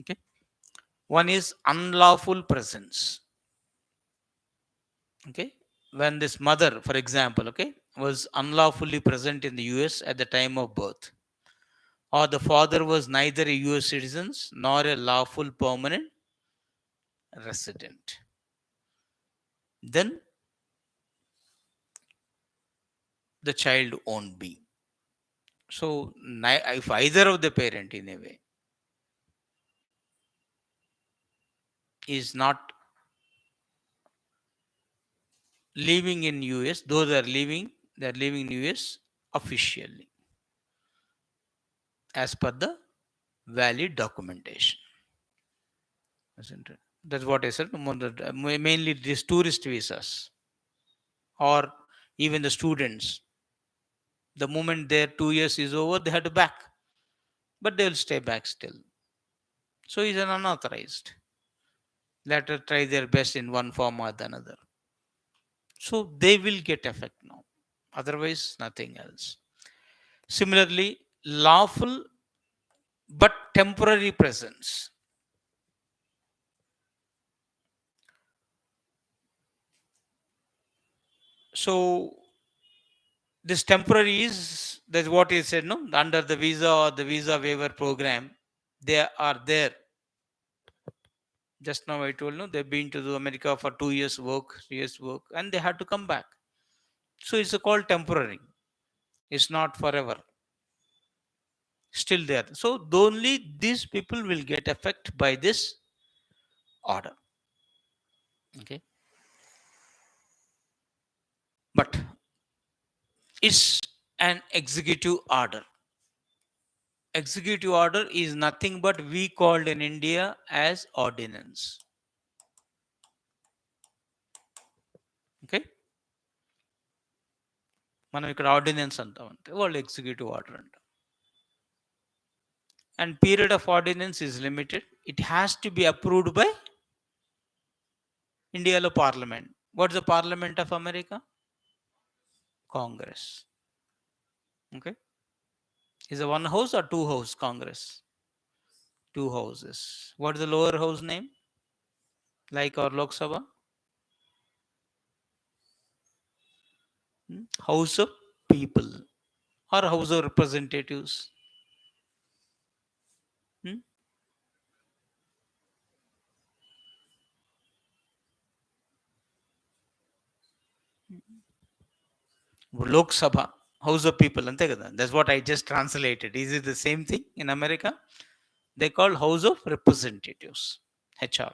Okay. One is unlawful presence. Okay. When this mother, for example, okay, was unlawfully present in the US at the time of birth, or the father was neither a US citizen nor a lawful permanent resident, then the child won't be. So, if either of the parent in a way is not living in US, though they are living in US officially as per the valid documentation. Isn't it? That's what I said. Mainly these tourist visas or even the students. The moment their 2 years is over, they have to back, but they'll stay back still. So he's an unauthorized. Let her try their best in one form or the another. So they will get effect now. Otherwise, nothing else. Similarly, lawful but temporary presence. So this temporary is that's what he said, no, under the visa or the visa waiver program. They are there. Just now I told you they've been to the America for 2 years work, 3 years work, and they had to come back. So it's called temporary. It's not forever. Still there. So only these people will get affected by this order. Okay. But it's an executive order. Executive order is nothing but we called in India as ordinance. Okay. మనం ఇక్కడ ordinance అంటాం అంటే వాళ్ళు executive order అంటాం. And period of ordinance is limited. It has to be approved by India's parliament. What's the parliament of America? Congress. Okay. Is it one house or two house Congress? Two houses. What is the lower house name? Like our Lok Sabha? House of people or House of Representatives. Hmm? Lok Sabha, House of People. అంతే కదా. That's what I just translated. Is it the same thing in America? They call House of Representatives, HR.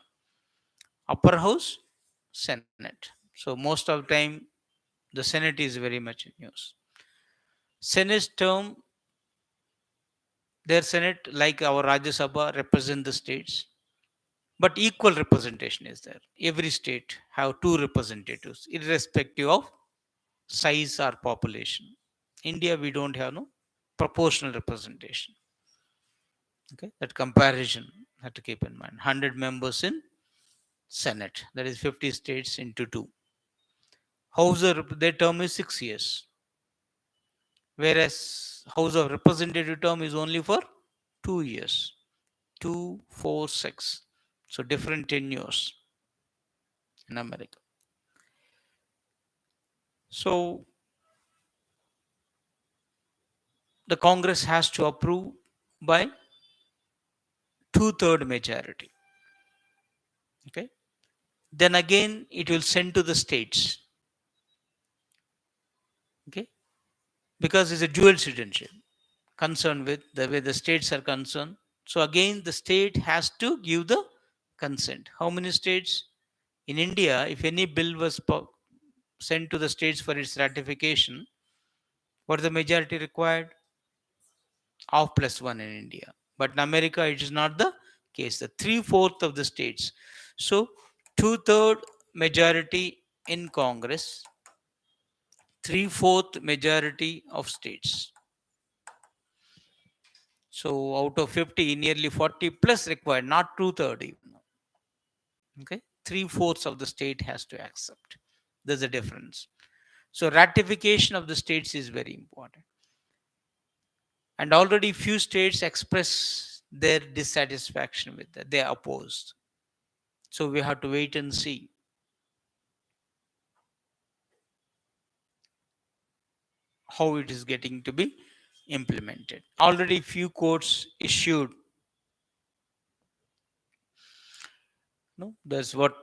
Upper House, Senate. So most of the time, the Senate is very much in use. Senate's term, their Senate, like our Rajya Sabha, represent the states, but equal representation is there. Every state have two representatives, irrespective of size or population. India, we don't have no proportional representation. Okay, that comparison have to keep in mind. 100 members in Senate, that is 50 states into two. House of their term is 6 years, whereas House of Representative term is only for 2 years. 2, 4, 6. So different tenures in America. So the Congress has to approve by 2/3 majority. Okay. Then again, it will send to the states. Okay. Because it's a dual citizenship concerned with the way the states are concerned. So again, the state has to give the consent. How many states? In India, if any bill was sent to the states for its ratification, what is the majority required? Half plus one in India. But in America, it is not the case. The 3/4 of the states. So 2/3 majority in Congress, 3/4 majority of states. So out of 50, nearly 40 plus required, not 2/3 even. Okay, 3/4 of the state has to accept. There's a difference. So ratification of the states is very important. And already few states express their dissatisfaction with that. They are opposed. So we have to wait and see how it is getting to be implemented. Already few courts issued. No, that's what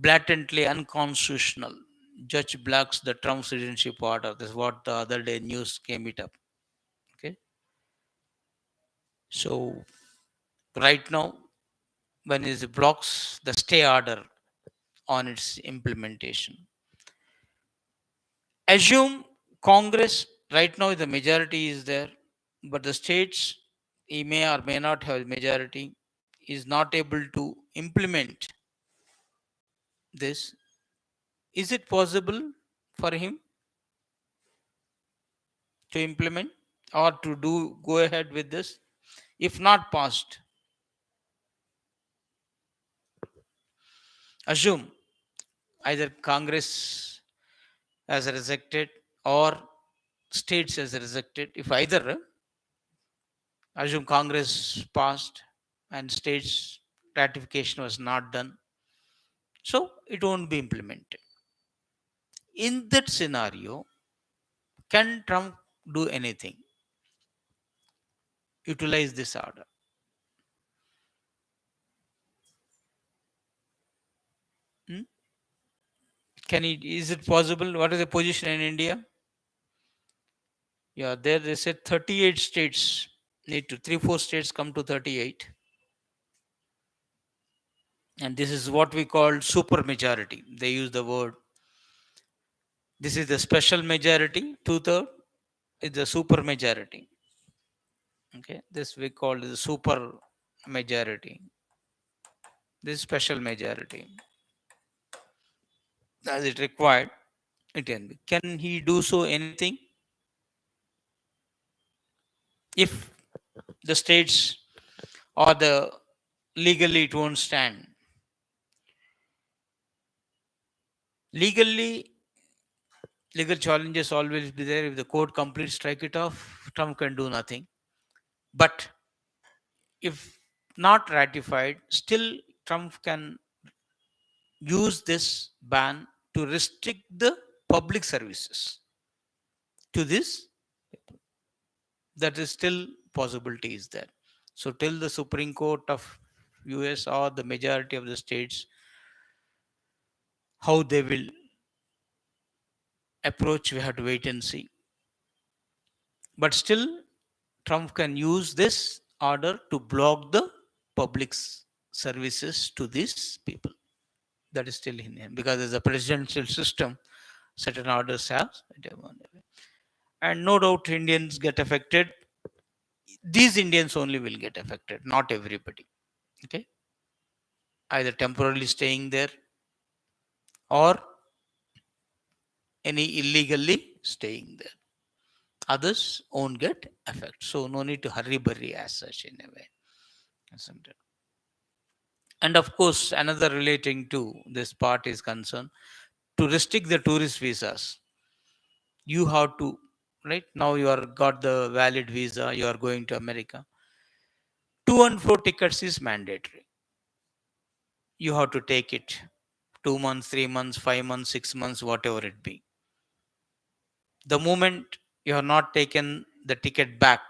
blatantly unconstitutional. Judge blocks the Trump citizenship order. That's what the other day news came it up. Okay. So right now, when it blocks the stay order on its implementation, assume Congress right now the majority is there, but the states he may or may not have majority is not able to implement this. Is it possible for him to implement or to do go ahead with this? If not passed, assume either Congress has rejected or states has rejected. If either, assume Congress passed and states ratification was not done, so it won't be implemented. In that scenario, can Trump do anything? utilize this order? Hmm? Is it possible? What is the position in India? Yeah, there they said 38 states need to, 3, 4 states come to 38. And this is what we call super majority. They use the word. This is the special majority, 2/3 is the super majority. Okay, this we call the super majority. This special majority. As it required, it can be. Can he do so anything? If the states or the legally it won't stand. Legally, legal challenges always be there. If the court completely strike it off, Trump can do nothing. But if not ratified, still Trump can use this ban to restrict the public services to this. That is still possibility is there. So till the Supreme Court of US or the majority of the states, how they will approach, we have to wait and see. But still, Trump can use this order to block the public services to these people. That is still in him because as a presidential system, certain orders have. And no doubt Indians get affected. These Indians only will get affected, not everybody. Okay, either temporarily staying there or any illegally staying there. Others won't get affected. So no need to hurry burry as such in a way. Isn't it? And of course, another relating to this part is concerned to restrict the tourist visas. You have to, right now you are got the valid visa, you are going to America. 2 and 4 tickets is mandatory. You have to take it 2 months, 3 months, 5 months, 6 months, whatever it be. The moment you have not taken the ticket back,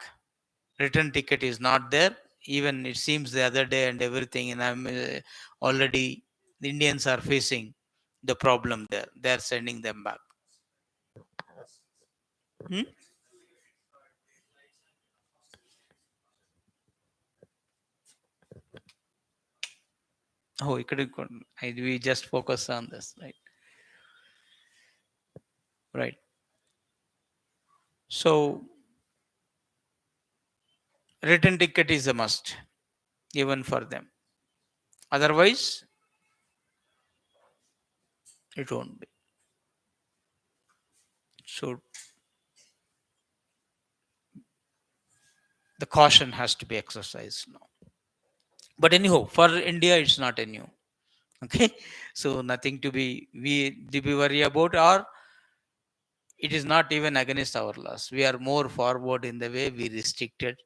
return ticket is not there. Even it seems the other day and everything, and I'm already the Indians are facing the problem there. They are sending them back. Hmm? Oh, we just focus on this, right? Right. So return ticket is a must, even for them. Otherwise, it won't be. So the caution has to be exercised now. But anyhow, for India, it's not a new. Okay, so nothing to be worry about, or it is not even against our laws. We are more forward in the way we restricted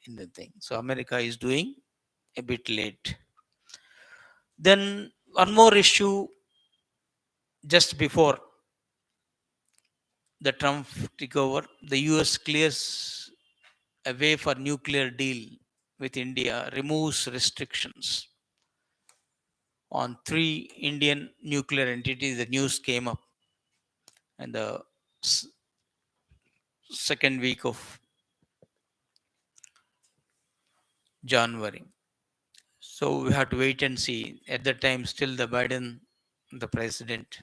in the thing. So America is doing a bit late. Then one more issue just before the Trump took over, the US clears a way for nuclear deal with India, removes restrictions on 3 Indian nuclear entities. The news came up in the second week of January. So we have to wait and see. At the time, still the Biden, the president,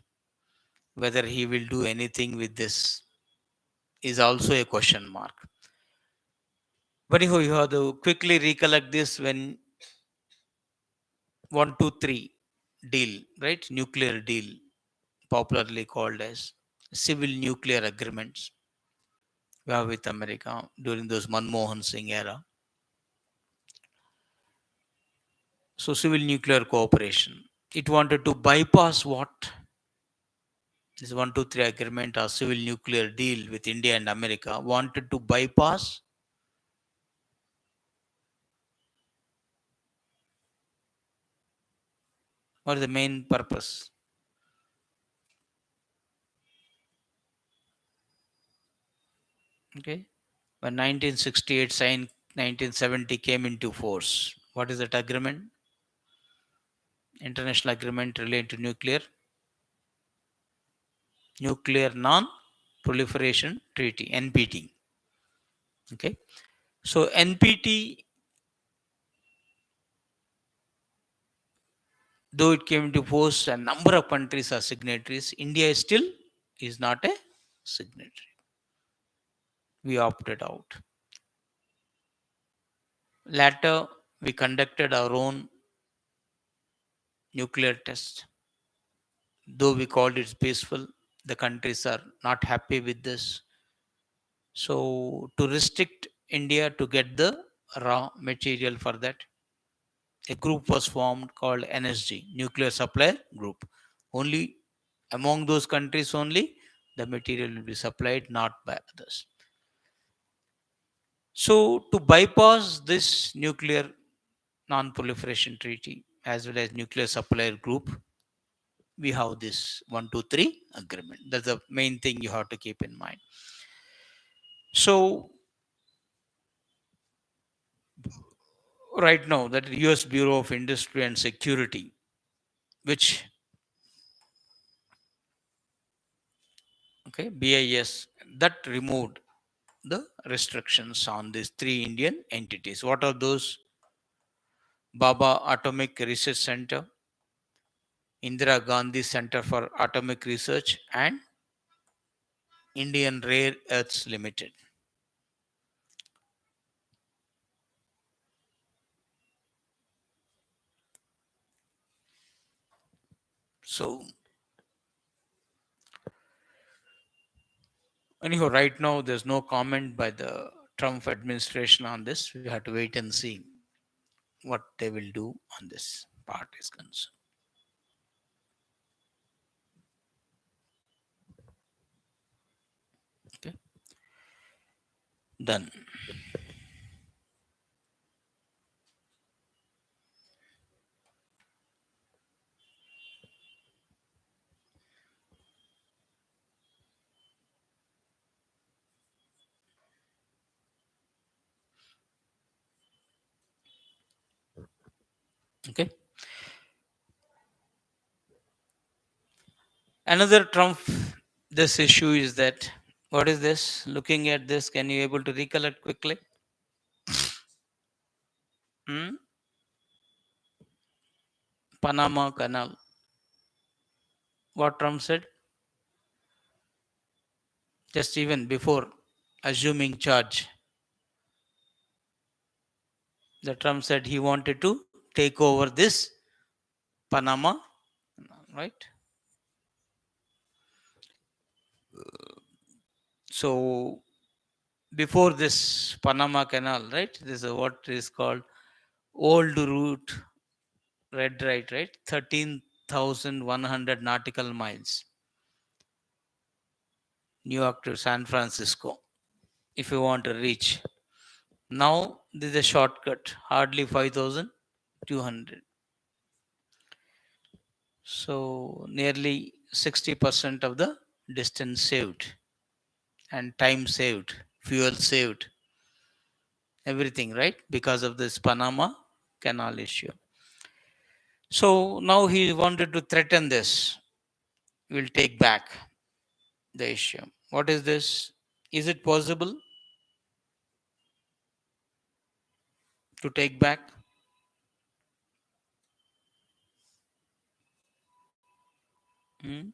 whether he will do anything with this is also a question mark. But you have to quickly recollect this when 1, 2, 3 deal, right? Nuclear deal, popularly called as civil nuclear agreements we have with America during those Manmohan Singh era. So civil nuclear cooperation. It wanted to bypass what? This 1, 2, 3 agreement or civil nuclear deal with India and America wanted to bypass or the main purpose. Okay. When 1968 signed 1970 came into force. What is that agreement? International agreement related to nuclear non-proliferation treaty, NPT. Okay. So NPT, though it came into force, a number of countries are signatories. India still is not a signatory. We opted out. Later, we conducted our own nuclear test. Though we called it peaceful, the countries are not happy with this. So, to restrict India to get the raw material for that, a group was formed called NSG, Nuclear Supplier Group. Only among those countries only the material will be supplied, not by others. So, to bypass this nuclear non-proliferation treaty as well as nuclear supplier group, we have this 1, 2, 3 agreement. That's the main thing you have to keep in mind. So, right now, that US Bureau of Industry and Security, which, okay, BIS, that removed the restrictions on these three Indian entities. What are those? Baba Atomic Research Center, Indira Gandhi Center for Atomic Research, and Indian Rare Earths Limited. So, anyhow, right now there's no comment by the Trump administration on this. We have to wait and see what they will do on this part is concerned. Okay, done. Okay. Another Trump this issue is that, what is this? Looking at this, can you able to recollect quickly? Hmm? Panama Canal. What Trump said? Just even before assuming charge, the Trump said he wanted to take over this Panama, right? So before this Panama Canal, right? This is what is called old route, right? 13,100 nautical miles, New York to San Francisco, if you want to reach. Now this is a shortcut, hardly 5,200. So nearly 60% of the distance saved, and time saved, fuel saved, everything, right? Because of this Panama Canal issue. So now he wanted to threaten this. We'll take back the issue. What is this? Is it possible to take back? Hmm?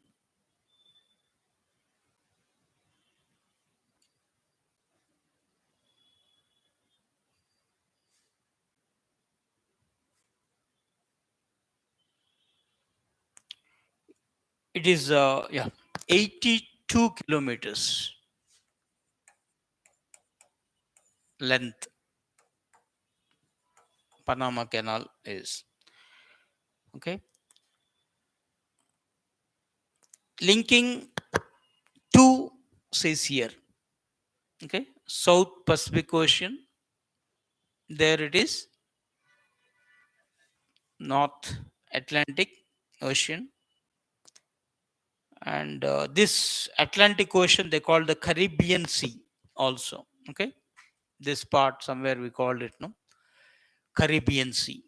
It is 82 kilometers length. Panama Canal is, okay, linking two, says here, okay, South Pacific Ocean. There it is, North Atlantic Ocean, and this Atlantic Ocean they call the Caribbean Sea also. Okay, This part somewhere we called it no Caribbean Sea.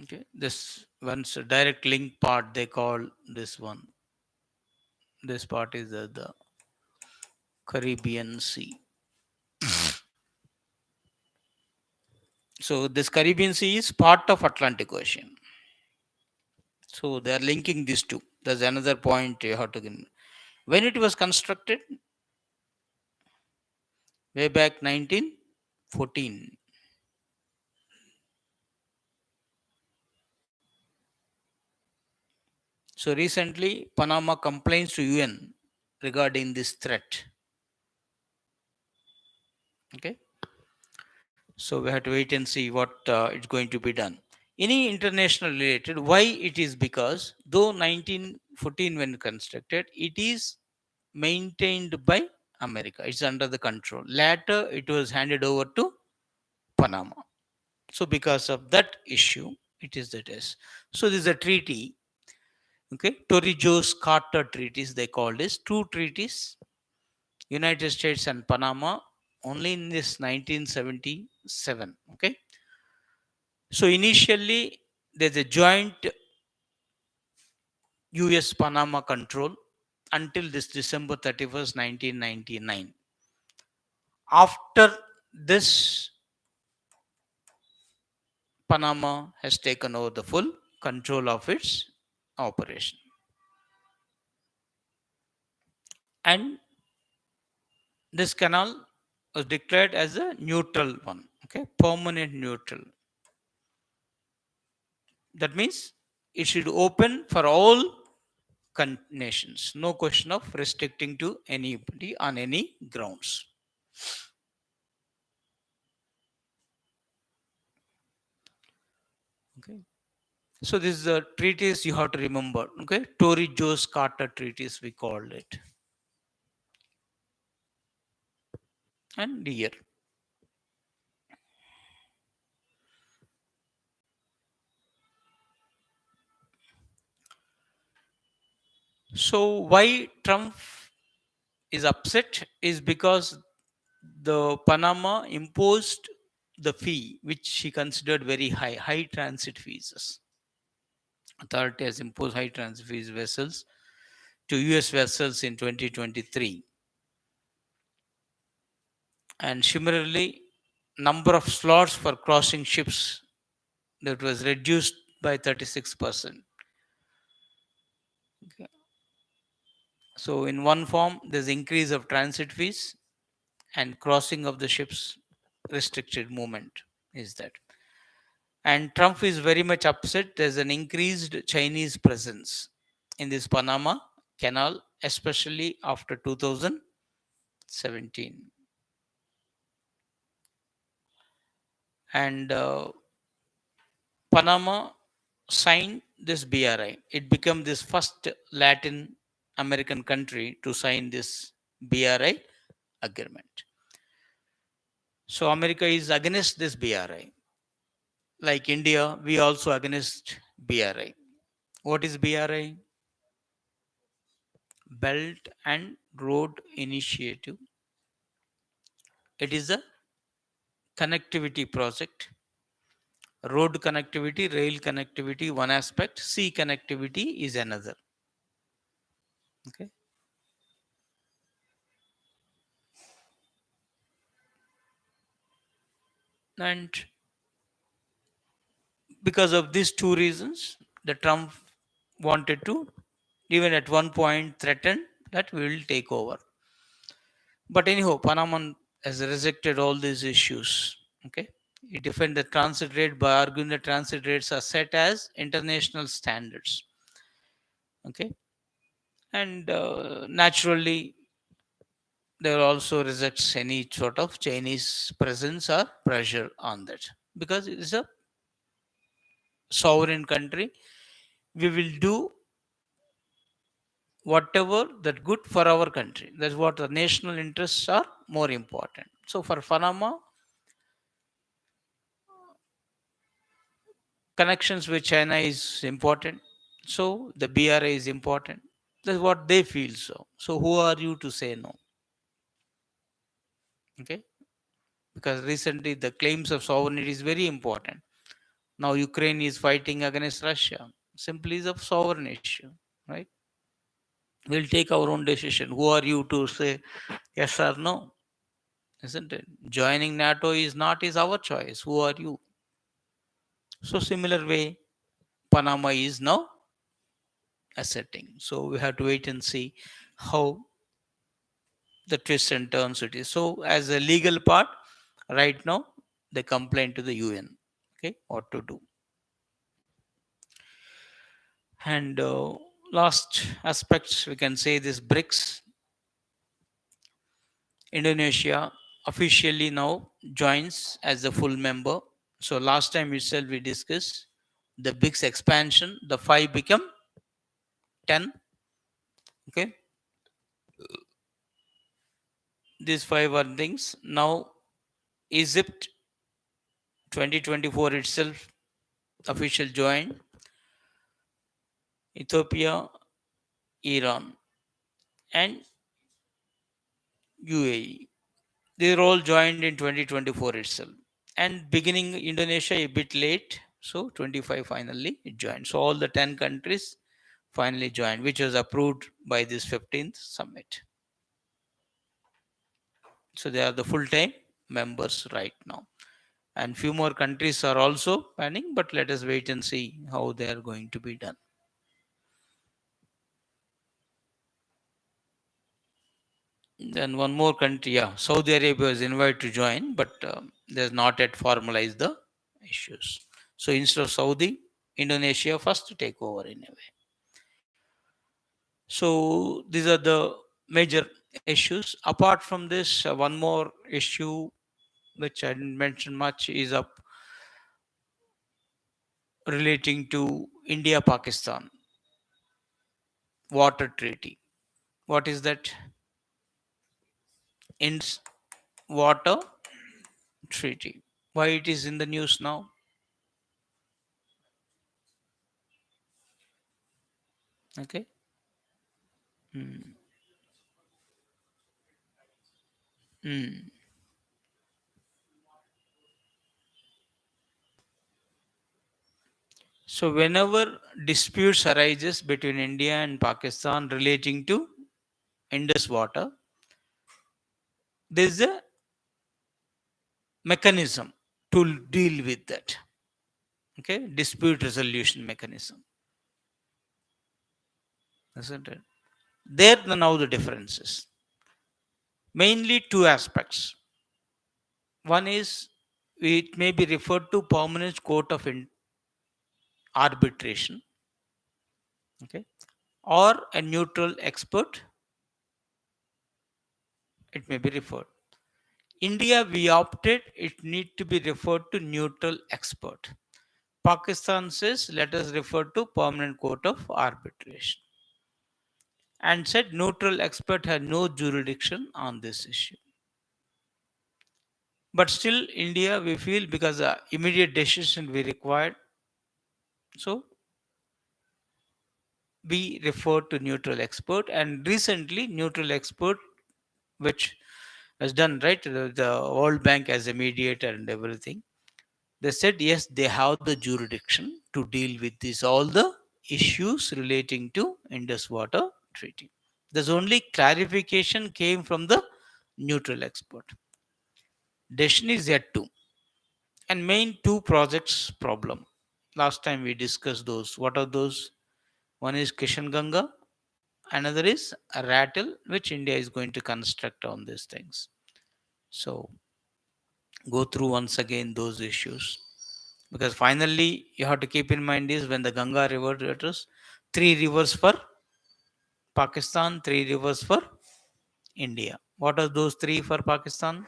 Okay, this one's a direct link part they call this one. This part is the Caribbean Sea. So this Caribbean Sea is part of Atlantic Ocean. So they are linking these two. There's another point you have to get. When it was constructed, way back 1914. So recently, Panama complains to UN regarding this threat. Okay, so we have to wait and see what it's going to be done. Any international related, why it is because though 1914 when constructed, it is maintained by America. It's under the control. Later, it was handed over to Panama. So because of that issue, it is that is. So this is a treaty. Okay, Torrijos Carter treaties they call this two treaties. United States and Panama only in this 1977. Okay, so initially there's a joint US Panama control until this December 31st, 1999. After this, Panama has taken over the full control of its operation. And this canal was declared as a neutral one, okay, permanent neutral. That means it should open for all nations. No question of restricting to anybody on any grounds. Okay. So this is the treatise you have to remember. Okay, Torrijos Carter treatise we called it. And here. So why Trump is upset is because the Panama imposed the fee which he considered very high transit fees. Authority has imposed high transit fees vessels to US vessels in 2023. And similarly, number of slots for crossing ships that was reduced by 36%. Okay. So in one form, there's increase of transit fees and crossing of the ships restricted movement is that. And Trump is very much upset. There's an increased Chinese presence in this Panama Canal, especially after 2017. And Panama signed this BRI. It became this first Latin American country to sign this BRI agreement. So America is against this BRI. Like India, we also against BRI. What is BRI? Belt and Road Initiative. It is a connectivity project. Road connectivity, rail connectivity, one aspect. Sea connectivity is another. Okay. And because of these two reasons, the Trump wanted to, even at one point, threaten that we will take over. But anyhow, Panama has rejected all these issues. Okay, he defended the transit rate by arguing that transit rates are set as international standards. Okay, and naturally, there also rejects any sort of Chinese presence or pressure on that because it is a sovereign country. We will do whatever that good for our country. That's what the national interests are more important. So for Panama, connections with China is important. So the BRI is important. That's what they feel so. So who are you to say no? Okay, because recently the claims of sovereignty is very important. Now Ukraine is fighting against Russia. Simply is a sovereign issue, right? We'll take our own decision. Who are you to say yes or no? Isn't it? Joining NATO is our choice. Who are you? So similar way, Panama is now asserting. So we have to wait and see how the twists and turns it is. So as a legal part, right now they complain to the UN. Okay, what to do? And last aspects we can say this BRICS. Indonesia officially now joins as a full member. So last time itself we discussed the BRICS expansion. The five become 10. Okay, these five are things. Now Egypt 2024 itself official join. Ethiopia, Iran, and UAE. They all joined in 2024 itself. And beginning Indonesia a bit late, so 25 finally it joined. So all the 10 countries finally joined, which was approved by this 15th summit. So they are the full-time members right now. And few more countries are also planning, but let us wait and see how they are going to be done. Then one more country, yeah, Saudi Arabia is invited to join, but there's not yet formalized the issues. So instead of Saudi, Indonesia first to take over in a way. So these are the major issues. Apart from this, one more issue which I didn't mention much is up relating to India-Pakistan water treaty. What is that? Indus water treaty. Why it is in the news now? Okay. Hmm. Hmm. So whenever disputes arises between India and Pakistan relating to Indus water, there is a mechanism to deal with that. Okay, dispute resolution mechanism, isn't it? There now the differences. Mainly two aspects. One is it may be referred to permanent court of arbitration, okay, or a neutral expert. It may be referred. India, we opted it need to be referred to neutral expert. Pakistan says let us refer to permanent court of arbitration and said neutral expert had no jurisdiction on this issue. But still, India, we feel because immediate decision we required, so we refer to neutral expert. And recently, neutral expert, which has done right, the World Bank as a mediator and everything, they said yes, they have the jurisdiction to deal with this all the issues relating to Indus Water Treaty. There's only clarification came from the neutral expert. Decision is yet to. And main two projects problem. Last time we discussed those. What are those? One is Kishan Ganga, another is a rattle, which India is going to construct on these things. So go through once again those issues. Because finally you have to keep in mind is when the Ganga river waters, three rivers for Pakistan, three rivers for India. What are those three for Pakistan?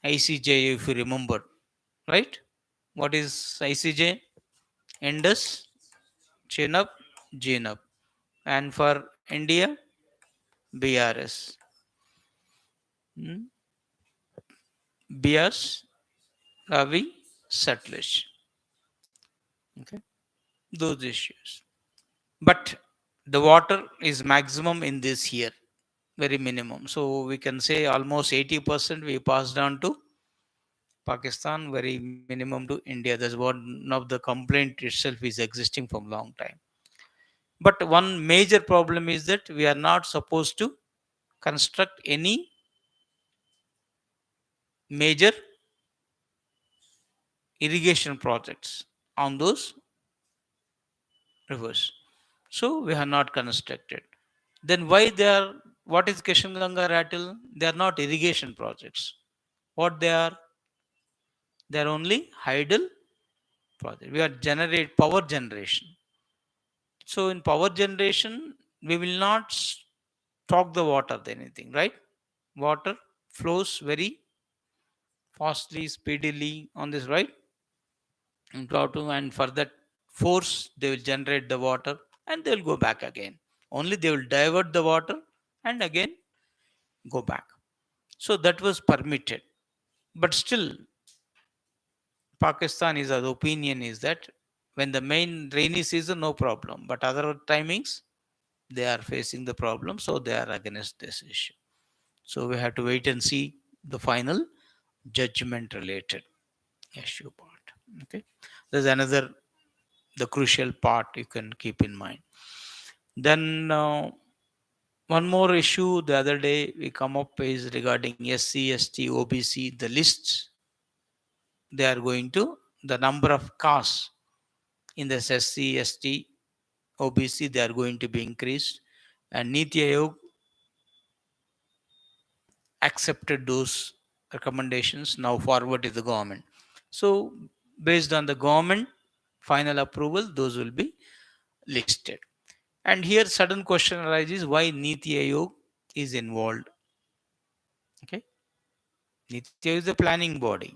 ICJ, if you remember, right? What is ICJ? Indus, Chenab, Jenab. And for India, BRS. Hmm? Bias, Ravi, Satluj. Okay, those issues. But the water is maximum in this year, very minimum. So we can say almost 80% we passed on to Pakistan, very minimum to India. That's one of the complaint itself is existing from long time. But one major problem is that we are not supposed to construct any major irrigation projects on those rivers. So we have not constructed. Then why they are? What is Kishanganga Rattle? They are not irrigation projects. What they are? They are only hydel project. We are generate power generation. So in power generation, we will not stock the water anything, right? Water flows very fastly, speedily on this, right? And for that force, they will generate the water and they will go back again. Only they will divert the water and again go back. So that was permitted. But still, Pakistan is the opinion is that when the main rainy season, no problem. But other timings, they are facing the problem, so they are against this issue. So we have to wait and see the final judgment related issue part. Okay, there's another the crucial part you can keep in mind. Then one more issue the other day we come up is regarding SC, ST, OBC. The lists they are going to the number of castes in this SC, ST, OBC they are going to be increased, and Niti Aayog accepted those recommendations now forward to the government. So based on the government final approval, those will be listed. And here sudden question arises why Niti Aayog is involved. Okay, Niti Aayog is the planning body.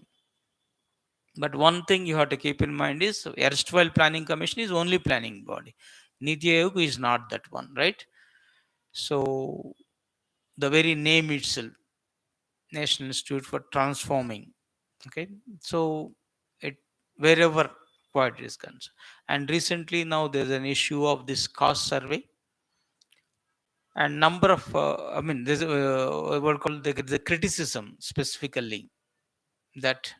But one thing you have to keep in mind is erstwhile planning commission is only planning body. Niti Aayog is not that one, right? So the very name itself, National Institute for Transforming. Okay, so it wherever quite is concerned. And recently now there's an issue of this cost survey and number of there's what called the criticism specifically that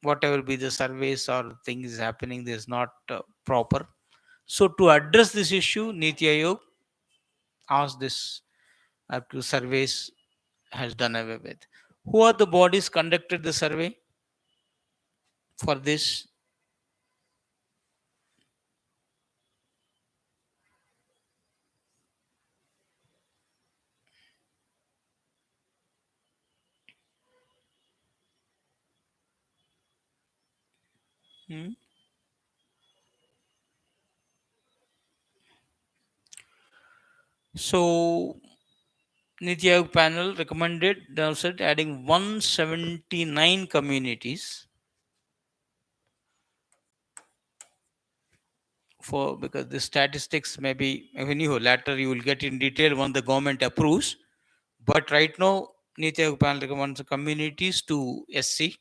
whatever be the surveys or things happening is not proper. So to address this issue, Niti Aayog asked this to surveys has done away with. Who are the bodies conducted the survey for this? Hmm? So Niti Aayog panel recommended they said adding 179 communities for because the statistics maybe anyhow later you will get in detail when the government approves. But right now, Niti Aayog panel recommends communities to SC,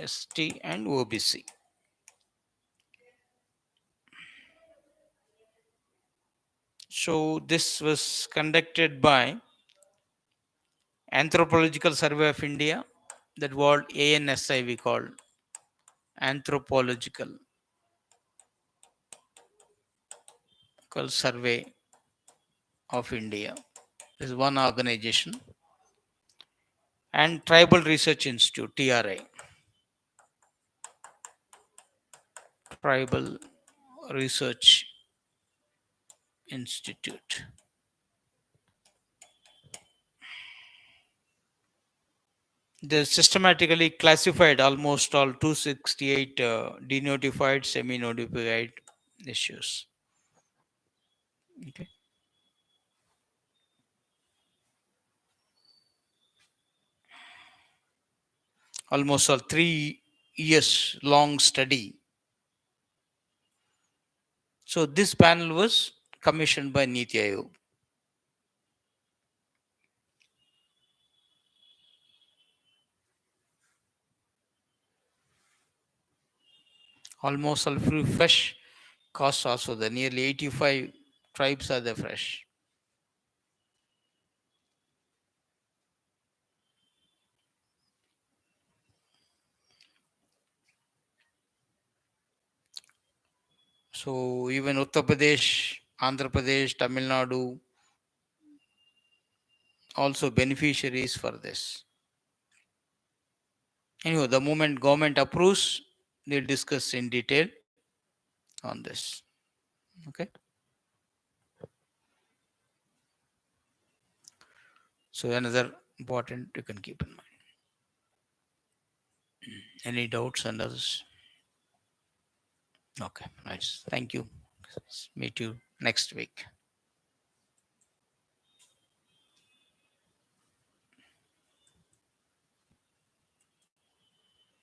ST, and OBC. So this was conducted by Anthropological Survey of India, that word ANSI we call Anthropological Survey of India. This is one organization. And Tribal Research Institute, TRI. Tribal Research Institute. They systematically classified almost all 268 denotified, semi-notified issues. Okay. Almost all 3 years long study. So this panel was commissioned by Niti Aayog. Almost all fresh Costs also, the nearly 85 tribes are there fresh. So even Uttar Pradesh, Andhra Pradesh, Tamil Nadu also beneficiaries for this. Anyway, the moment government approves, they'll discuss in detail on this. Okay. So another important you can keep in mind. Any doubts and others? Okay, nice. Thank you. Meet you next week.